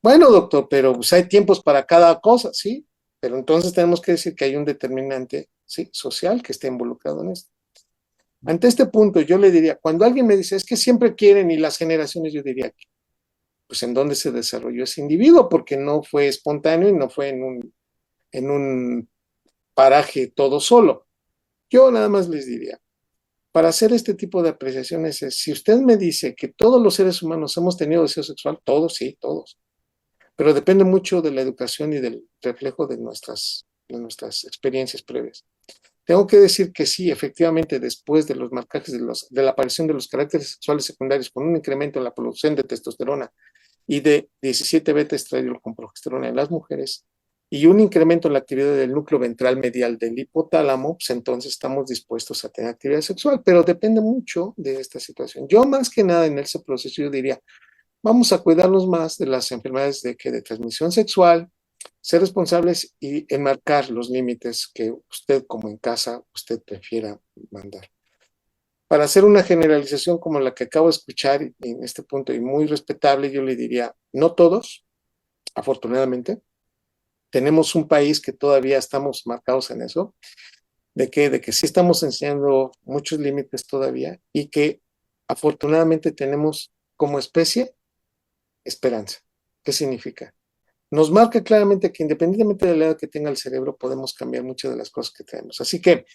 Bueno, doctor, pero pues hay tiempos para cada cosa, ¿sí? Pero entonces tenemos que decir que hay un determinante, ¿sí? Social que está involucrado en esto. Ante este punto, yo le diría, cuando alguien me dice, es que siempre quieren y las generaciones, yo diría, pues en dónde se desarrolló ese individuo, porque no fue espontáneo y no fue en un paraje todo solo. Yo nada más les diría, para hacer este tipo de apreciaciones, si usted me dice que todos los seres humanos hemos tenido deseo sexual, todos, sí, todos, pero depende mucho de la educación y del reflejo de nuestras experiencias previas. Tengo que decir que sí, efectivamente, después de los marcajes de la aparición de los caracteres sexuales secundarios con un incremento en la producción de testosterona y de 17 beta estradiol con progesterona en las mujeres y un incremento en la actividad del núcleo ventral medial del hipotálamo, pues entonces estamos dispuestos a tener actividad sexual, pero depende mucho de esta situación. Yo más que nada en ese proceso yo diría, vamos a cuidarnos más de las enfermedades de transmisión sexual, ser responsables y enmarcar los límites que usted como en casa, usted prefiera mandar. Para hacer una generalización como la que acabo de escuchar en este punto y muy respetable, yo le diría, no todos, afortunadamente, tenemos un país que todavía estamos marcados en eso, de que sí estamos enseñando muchos límites todavía y que afortunadamente tenemos como especie esperanza. ¿Qué significa? Nos marca claramente que independientemente de la edad que tenga el cerebro, podemos cambiar muchas de las cosas que tenemos. Así que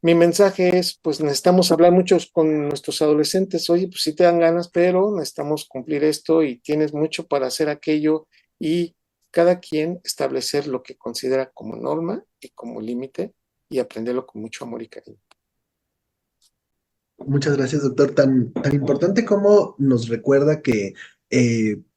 mi mensaje es, pues necesitamos hablar muchos con nuestros adolescentes, oye, pues sí te dan ganas, pero necesitamos cumplir esto y tienes mucho para hacer aquello y cada quien establecer lo que considera como norma y como límite y aprenderlo con mucho amor y cariño. Muchas gracias, doctor. Tan importante como nos recuerda que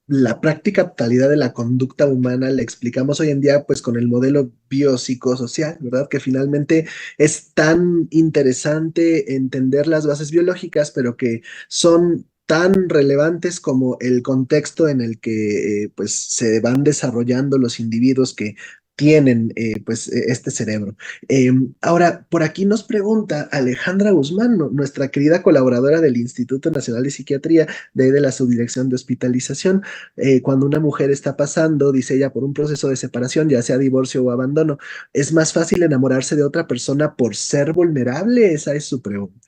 la práctica totalidad de la conducta humana la explicamos hoy en día pues con el modelo biopsicosocial, ¿verdad? Que finalmente es tan interesante entender las bases biológicas, pero que son tan relevantes como el contexto en el que pues se van desarrollando los individuos que tienen este cerebro. Ahora, por aquí nos pregunta Alejandra Guzmán, nuestra querida colaboradora del Instituto Nacional de Psiquiatría, de la Subdirección de Hospitalización, cuando una mujer está pasando, dice ella, por un proceso de separación, ya sea divorcio o abandono, ¿es más fácil enamorarse de otra persona por ser vulnerable? Esa es su pregunta.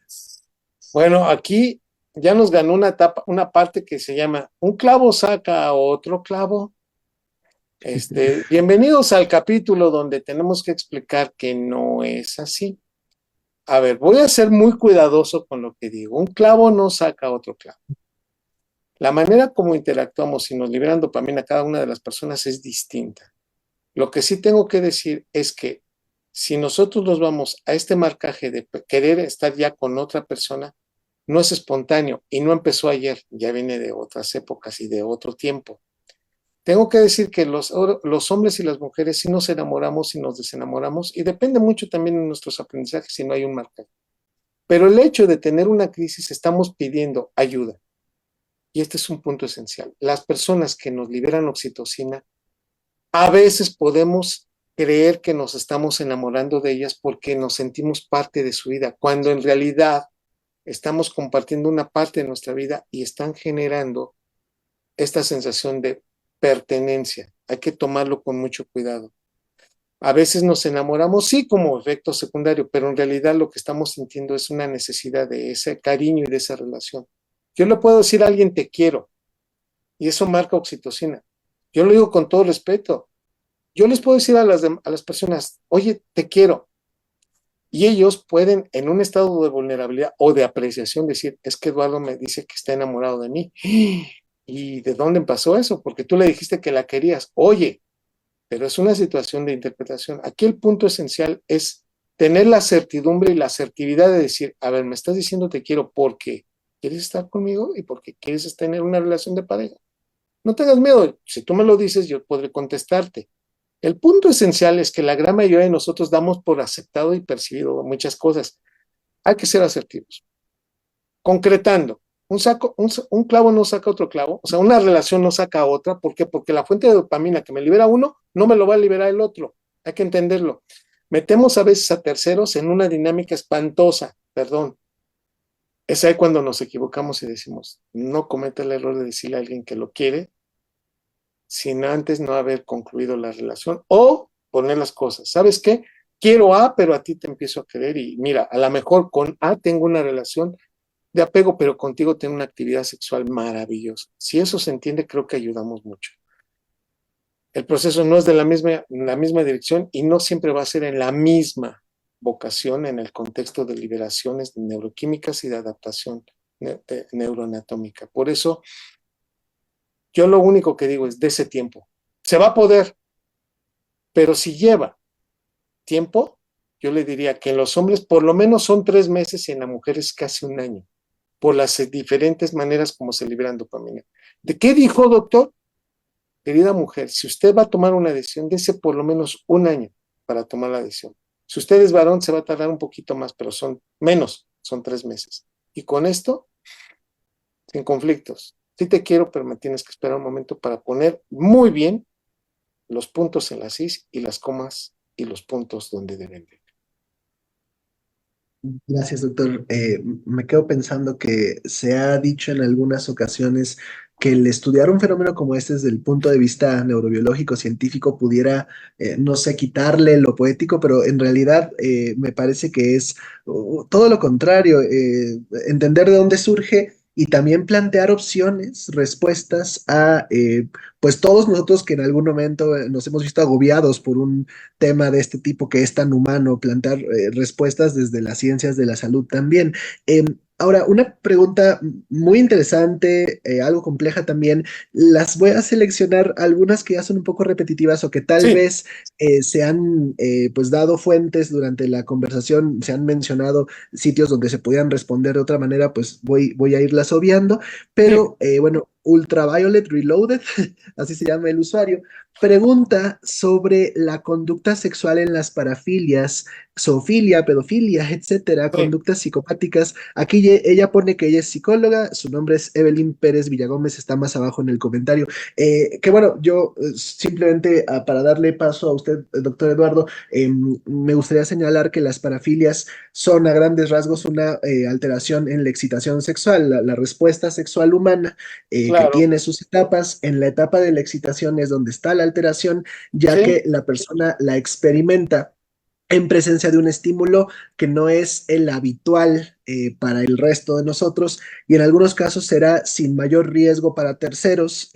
Bueno, aquí ya nos ganó una etapa, una parte que se llama un clavo saca a otro clavo. Bienvenidos al capítulo donde tenemos que explicar que no es así. A ver, voy a ser muy cuidadoso con lo que digo. Un clavo no saca otro clavo. La manera como interactuamos y nos liberan dopamina a cada una de las personas es distinta. Lo que sí tengo que decir es que si nosotros nos vamos a este marcaje de querer estar ya con otra persona, no es espontáneo y no empezó ayer, ya viene de otras épocas y de otro tiempo. Tengo que decir que los hombres y las mujeres sí nos enamoramos y nos desenamoramos y depende mucho también de nuestros aprendizajes si no hay un marcaje. Pero el hecho de tener una crisis estamos pidiendo ayuda. Y este es un punto esencial. Las personas que nos liberan oxitocina, a veces podemos creer que nos estamos enamorando de ellas porque nos sentimos parte de su vida, cuando en realidad estamos compartiendo una parte de nuestra vida y están generando esta sensación de pertenencia. Hay que tomarlo con mucho cuidado. A veces nos enamoramos, sí, como efecto secundario, pero en realidad lo que estamos sintiendo es una necesidad de ese cariño y de esa relación. Yo le puedo decir a alguien te quiero y eso marca oxitocina. Yo lo digo con todo respeto. Yo les puedo decir a las personas, oye, te quiero. Y ellos pueden, en un estado de vulnerabilidad o de apreciación, decir, es que Eduardo me dice que está enamorado de mí. ¿Y de dónde pasó eso? Porque tú le dijiste que la querías. Oye, pero es una situación de interpretación. Aquí el punto esencial es tener la certidumbre y la asertividad de decir, a ver, me estás diciendo te quiero porque quieres estar conmigo y porque quieres tener una relación de pareja. No tengas miedo, si tú me lo dices, yo podré contestarte. El punto esencial es que la gran mayoría de nosotros damos por aceptado y percibido muchas cosas. Hay que ser asertivos. Concretando, un clavo no saca otro clavo, o sea, una relación no saca otra. ¿Por qué? Porque la fuente de dopamina que me libera uno no me lo va a liberar el otro. Hay que entenderlo. Metemos a veces a terceros en una dinámica espantosa, perdón. Es ahí cuando nos equivocamos y decimos, no cometa el error de decirle a alguien que lo quiere sin antes no haber concluido la relación o poner las cosas. ¿Sabes qué? Quiero A, pero a ti te empiezo a querer y mira, a lo mejor con A tengo una relación de apego, pero contigo tengo una actividad sexual maravillosa. Si eso se entiende, creo que ayudamos mucho. El proceso no es de la misma dirección y no siempre va a ser en la misma vocación en el contexto de liberaciones neuroquímicas y de adaptación neuroanatómica. Por eso, yo lo único que digo es de ese tiempo. Se va a poder, pero si lleva tiempo, yo le diría que en los hombres por lo menos son 3 meses y en las mujeres casi un año, por las diferentes maneras como se liberan dopamina. ¿De qué dijo, doctor? Querida mujer, si usted va a tomar una decisión, dése por lo menos un año para tomar la decisión. Si usted es varón, se va a tardar un poquito más, pero son menos, son 3 meses. Y con esto, sin conflictos. Sí te quiero, pero me tienes que esperar un momento para poner muy bien los puntos en las is y las comas y los puntos donde deben de. Gracias, doctor. Me quedo pensando que se ha dicho en algunas ocasiones que el estudiar un fenómeno como este desde el punto de vista neurobiológico, científico, pudiera, no sé, quitarle lo poético, pero en realidad me parece que es todo lo contrario, entender de dónde surge y también plantear opciones, respuestas a, pues todos nosotros que en algún momento nos hemos visto agobiados por un tema de este tipo que es tan humano, plantear respuestas desde las ciencias de la salud también. Ahora, una pregunta muy interesante, algo compleja también. Las voy a seleccionar algunas que ya son un poco repetitivas o que tal Sí, vez se han pues dado fuentes durante la conversación, se han mencionado sitios donde se podían responder de otra manera, pues voy a irlas obviando. sí, Pero bueno, Ultraviolet Reloaded, así se llama el usuario, pregunta sobre la conducta sexual en las parafilias, zoofilia, pedofilia, etcétera, sí. conductas psicopáticas. Aquí ella pone que ella es psicóloga, su nombre es Evelyn Pérez Villagómez, está más abajo en el comentario. Que bueno, yo simplemente para darle paso a usted, doctor Eduardo, me gustaría señalar que las parafilias son a grandes rasgos una alteración en la excitación sexual, la respuesta sexual humana que Claro, tiene sus etapas. En la etapa de la excitación es donde está la alteración, ya sí. que la persona la experimenta en presencia de un estímulo que no es el habitual para el resto de nosotros y en algunos casos será sin mayor riesgo para terceros,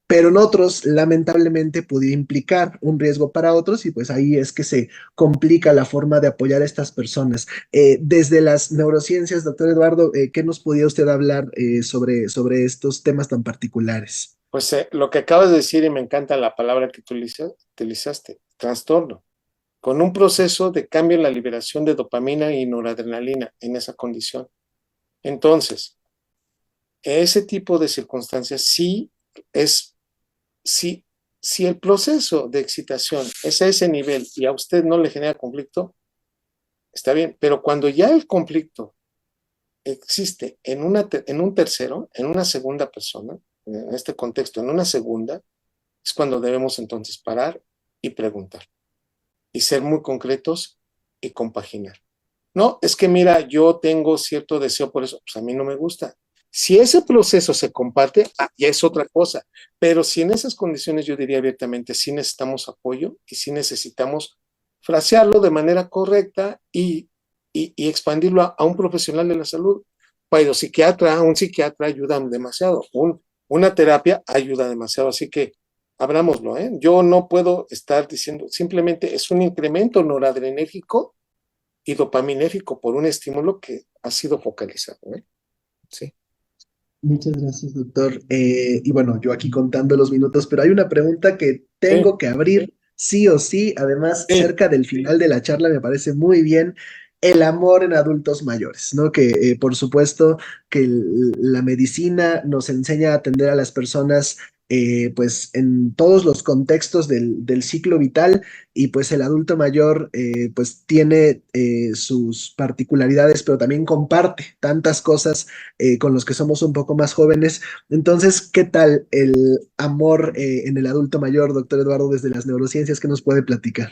pero en otros lamentablemente puede implicar un riesgo para otros y pues ahí es que se complica la forma de apoyar a estas personas. Desde las neurociencias, doctor Eduardo, ¿qué nos podía usted hablar sobre estos temas tan particulares? Pues lo que acabas de decir y me encanta la palabra que utilizaste, trastorno, con un proceso de cambio en la liberación de dopamina y noradrenalina en esa condición. Entonces, ese tipo de circunstancias sí es, sí, si el proceso de excitación es a ese nivel y a usted no le genera conflicto, está bien, pero cuando ya el conflicto existe en un tercero, en una segunda persona, en este contexto, en una segunda, es cuando debemos entonces parar y preguntar y ser muy concretos y compaginar. No, es que mira, yo tengo cierto deseo por eso, pues a mí no me gusta. Si ese proceso se comparte, ya es otra cosa, pero si en esas condiciones yo diría abiertamente, sí necesitamos apoyo y sí necesitamos frasearlo de manera correcta y expandirlo a un profesional de la salud. Un psiquiatra ayuda demasiado, una terapia ayuda demasiado, así que abrámoslo, ¿eh? Yo no puedo estar diciendo, simplemente es un incremento noradrenérgico y dopaminérgico por un estímulo que ha sido focalizado, ¿eh? Sí. Muchas gracias, doctor. Y bueno, yo aquí contando los minutos, pero hay una pregunta que Sí, tengo que abrir sí o sí. Además, sí. cerca del final de la charla me parece muy bien el amor en adultos mayores, ¿no? Que por supuesto que la medicina nos enseña a atender a las personas pues en todos los contextos del ciclo vital y pues el adulto mayor pues tiene sus particularidades, pero también comparte tantas cosas con los que somos un poco más jóvenes. Entonces, ¿qué tal el amor en el adulto mayor, doctor Eduardo, desde las neurociencias? ¿Qué nos puede platicar?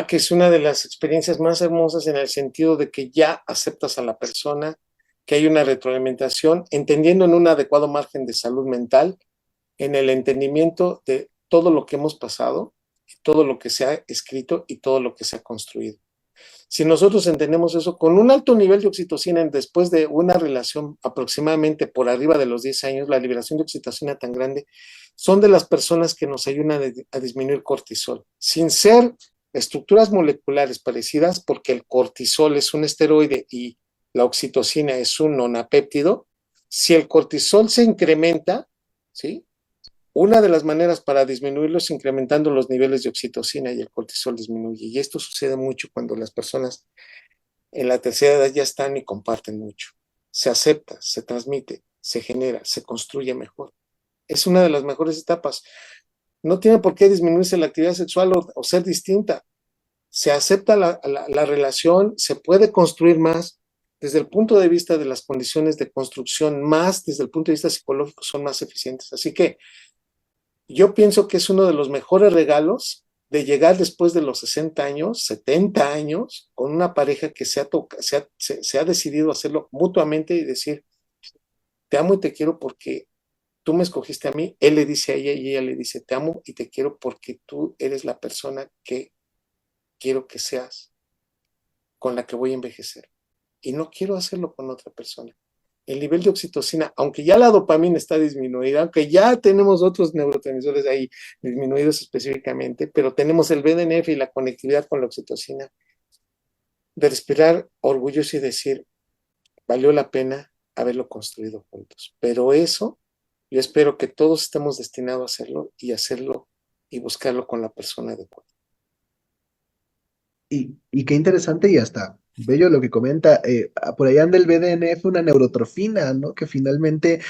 Que es una de las experiencias más hermosas en el sentido de que ya aceptas a la persona, que hay una retroalimentación, entendiendo en un adecuado margen de salud mental, en el entendimiento de todo lo que hemos pasado, todo lo que se ha escrito y todo lo que se ha construido. Si nosotros entendemos eso, con un alto nivel de oxitocina después de una relación aproximadamente por arriba de los 10 años, la liberación de oxitocina tan grande, son de las personas que nos ayudan a disminuir cortisol, sin ser estructuras moleculares parecidas, porque el cortisol es un esteroide y la oxitocina es un nonapéptido. Si el cortisol se incrementa, ¿sí? Una de las maneras para disminuirlo es incrementando los niveles de oxitocina y el cortisol disminuye. Y esto sucede mucho cuando las personas en la tercera edad ya están y comparten mucho. Se acepta, se transmite, se genera, se construye mejor. Es una de las mejores etapas. No tiene por qué disminuirse la actividad sexual o ser distinta. Se acepta la relación, se puede construir más. Desde el punto de vista de las condiciones de construcción, más desde el punto de vista psicológico, son más eficientes. Así que yo pienso que es uno de los mejores regalos de llegar después de los 60 años, 70 años, con una pareja que se ha decidido hacerlo mutuamente y decir, te amo y te quiero porque tú me escogiste a mí. Él le dice a ella y ella le dice, te amo y te quiero porque tú eres la persona que quiero que seas, con la que voy a envejecer. Y no quiero hacerlo con otra persona. El nivel de oxitocina, aunque ya la dopamina está disminuida, aunque ya tenemos otros neurotransmisores ahí disminuidos específicamente, pero tenemos el BDNF y la conectividad con la oxitocina, de respirar orgulloso y decir, valió la pena haberlo construido juntos. Pero eso, yo espero que todos estemos destinados a hacerlo y buscarlo con la persona adecuada. Y qué interesante y hasta bello lo que comenta. Por allá anda el BDNF, una neurotrofina, ¿no? Que finalmente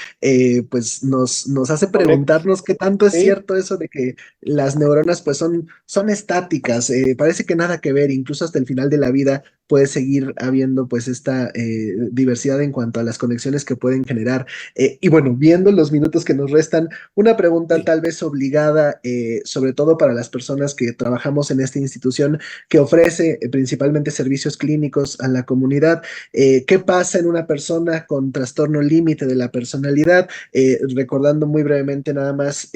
pues nos hace Conecta, preguntarnos qué tanto es ¿sí? cierto eso de que las neuronas pues son estáticas. Parece que nada que ver, incluso hasta el final de la vida puede seguir habiendo pues esta diversidad en cuanto a las conexiones que pueden generar. Y bueno, viendo los minutos que nos restan, una pregunta Sí. tal vez obligada, sobre todo para las personas que trabajamos en esta institución que ofrece principalmente servicios clínicos a la comunidad. ¿Qué pasa en una persona con trastorno límite de la personalidad? Recordando muy brevemente nada más,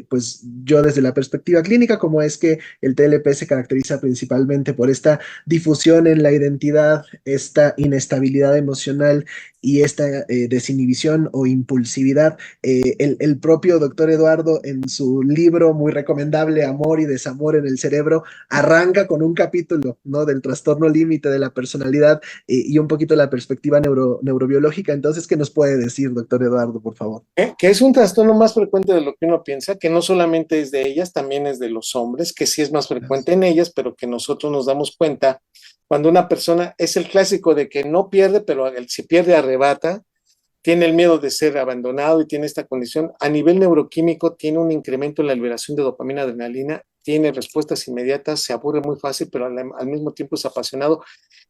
pues yo desde la perspectiva clínica, como es que el TLP se caracteriza principalmente por esta difusión en la identidad, esta inestabilidad emocional y esta desinhibición o impulsividad. El propio doctor Eduardo en su libro muy recomendable, Amor y Desamor en el Cerebro, arranca con un capítulo, ¿no? Del trastorno límite de la personalidad y un poquito la perspectiva neurobiológica. Entonces, ¿qué nos puede decir, doctor Eduardo, por favor? Que es un trastorno más frecuente de lo que uno piensa, que no solamente es de ellas, también es de los hombres, que sí es más frecuente en ellas, pero que nosotros nos damos cuenta cuando una persona es el clásico de que no pierde, pero si pierde arrebata, tiene el miedo de ser abandonado y tiene esta condición. A nivel neuroquímico tiene un incremento en la liberación de dopamina, adrenalina, tiene respuestas inmediatas, se aburre muy fácil, pero al mismo tiempo es apasionado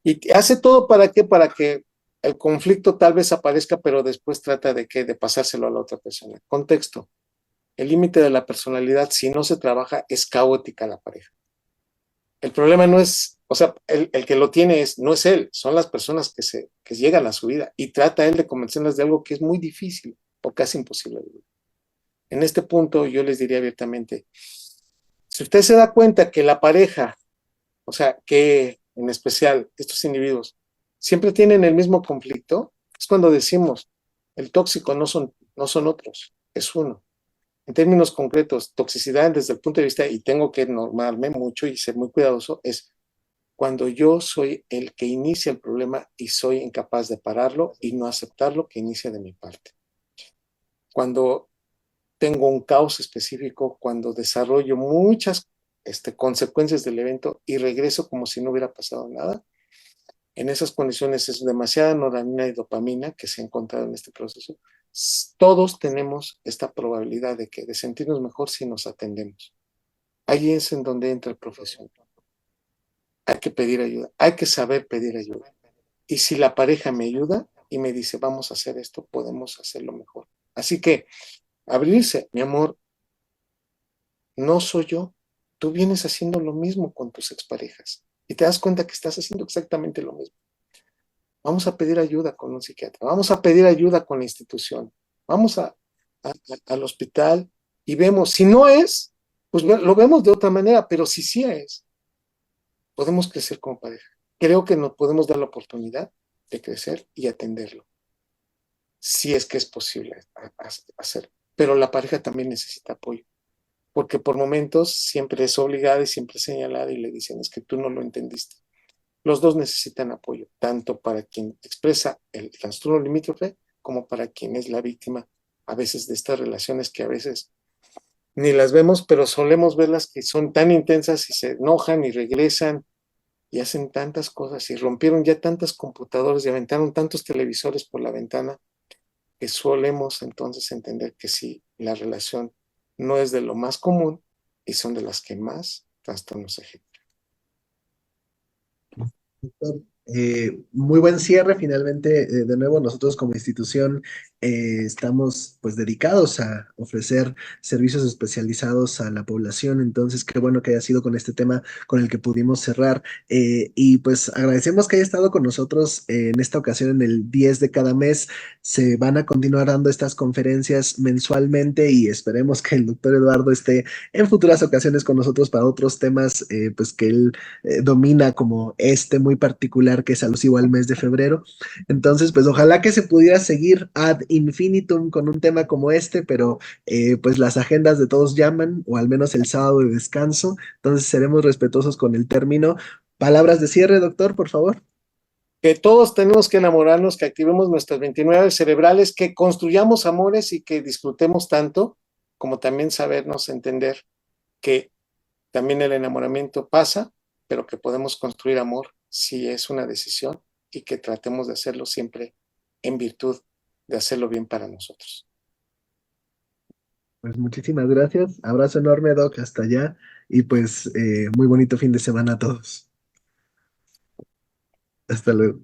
y hace todo para qué, para que el conflicto tal vez aparezca, pero después trata de qué, de pasárselo a la otra persona. Contexto. El límite de la personalidad, si no se trabaja, es caótica la pareja. El problema no es, o sea, el que lo tiene no es él, son las personas que llegan a su vida y trata él de convencerlas de algo que es muy difícil o casi imposible. En este punto yo les diría abiertamente, si usted se da cuenta que la pareja, o sea, que en especial estos individuos siempre tienen el mismo conflicto, es cuando decimos, el tóxico no son otros, es uno. En términos concretos, toxicidad desde el punto de vista, y tengo que normarme mucho y ser muy cuidadoso, es cuando yo soy el que inicia el problema y soy incapaz de pararlo y no aceptarlo que inicia de mi parte. Cuando tengo un caos específico, cuando desarrollo muchas consecuencias del evento y regreso como si no hubiera pasado nada, en esas condiciones es demasiada noradrenalina y dopamina que se ha encontrado en este proceso. Todos tenemos esta probabilidad de sentirnos mejor si nos atendemos. Ahí es en donde entra el profesional. Hay que pedir ayuda, hay que saber pedir ayuda. Y si la pareja me ayuda y me dice, vamos a hacer esto, podemos hacerlo mejor. Así que abrirse, mi amor, no soy yo. Tú vienes haciendo lo mismo con tus exparejas y te das cuenta que estás haciendo exactamente lo mismo. Vamos a pedir ayuda con un psiquiatra, vamos a pedir ayuda con la institución, vamos al hospital y vemos, si no es, pues lo vemos de otra manera, pero si sí es, podemos crecer como pareja. Creo que nos podemos dar la oportunidad de crecer y atenderlo, si es que es posible hacer. Pero la pareja también necesita apoyo, porque por momentos siempre es obligada y siempre es señalada y le dicen, es que tú no lo entendiste. Los dos necesitan apoyo, tanto para quien expresa el trastorno limítrofe como para quien es la víctima a veces de estas relaciones que a veces ni las vemos, pero solemos verlas que son tan intensas y se enojan y regresan y hacen tantas cosas y rompieron ya tantas computadoras y aventaron tantos televisores por la ventana que solemos entonces entender que sí, la relación no es de lo más común y son de las que más trastornos se generan. Muy buen cierre, finalmente, de nuevo, nosotros como institución estamos pues dedicados a ofrecer servicios especializados a la población, entonces qué bueno que haya sido con este tema con el que pudimos cerrar y pues agradecemos que haya estado con nosotros en esta ocasión en el 10 de cada mes, se van a continuar dando estas conferencias mensualmente y esperemos que el doctor Eduardo esté en futuras ocasiones con nosotros para otros temas pues que él domina como este muy particular que es alusivo al mes de febrero. Entonces, pues ojalá que se pudiera seguir ad infinitum con un tema como este, pero pues las agendas de todos llaman, o al menos el sábado de descanso, entonces seremos respetuosos con el término. Palabras de cierre, doctor, por favor. que todos tenemos que enamorarnos, que activemos nuestras 29 cerebrales, que construyamos amores y que disfrutemos tanto, como también sabernos entender que también el enamoramiento pasa, pero que podemos construir amor si es una decisión y que tratemos de hacerlo siempre en virtud de hacerlo bien para nosotros. Pues muchísimas gracias. Abrazo enorme, Doc, hasta allá. Y pues muy bonito fin de semana a todos. Hasta luego.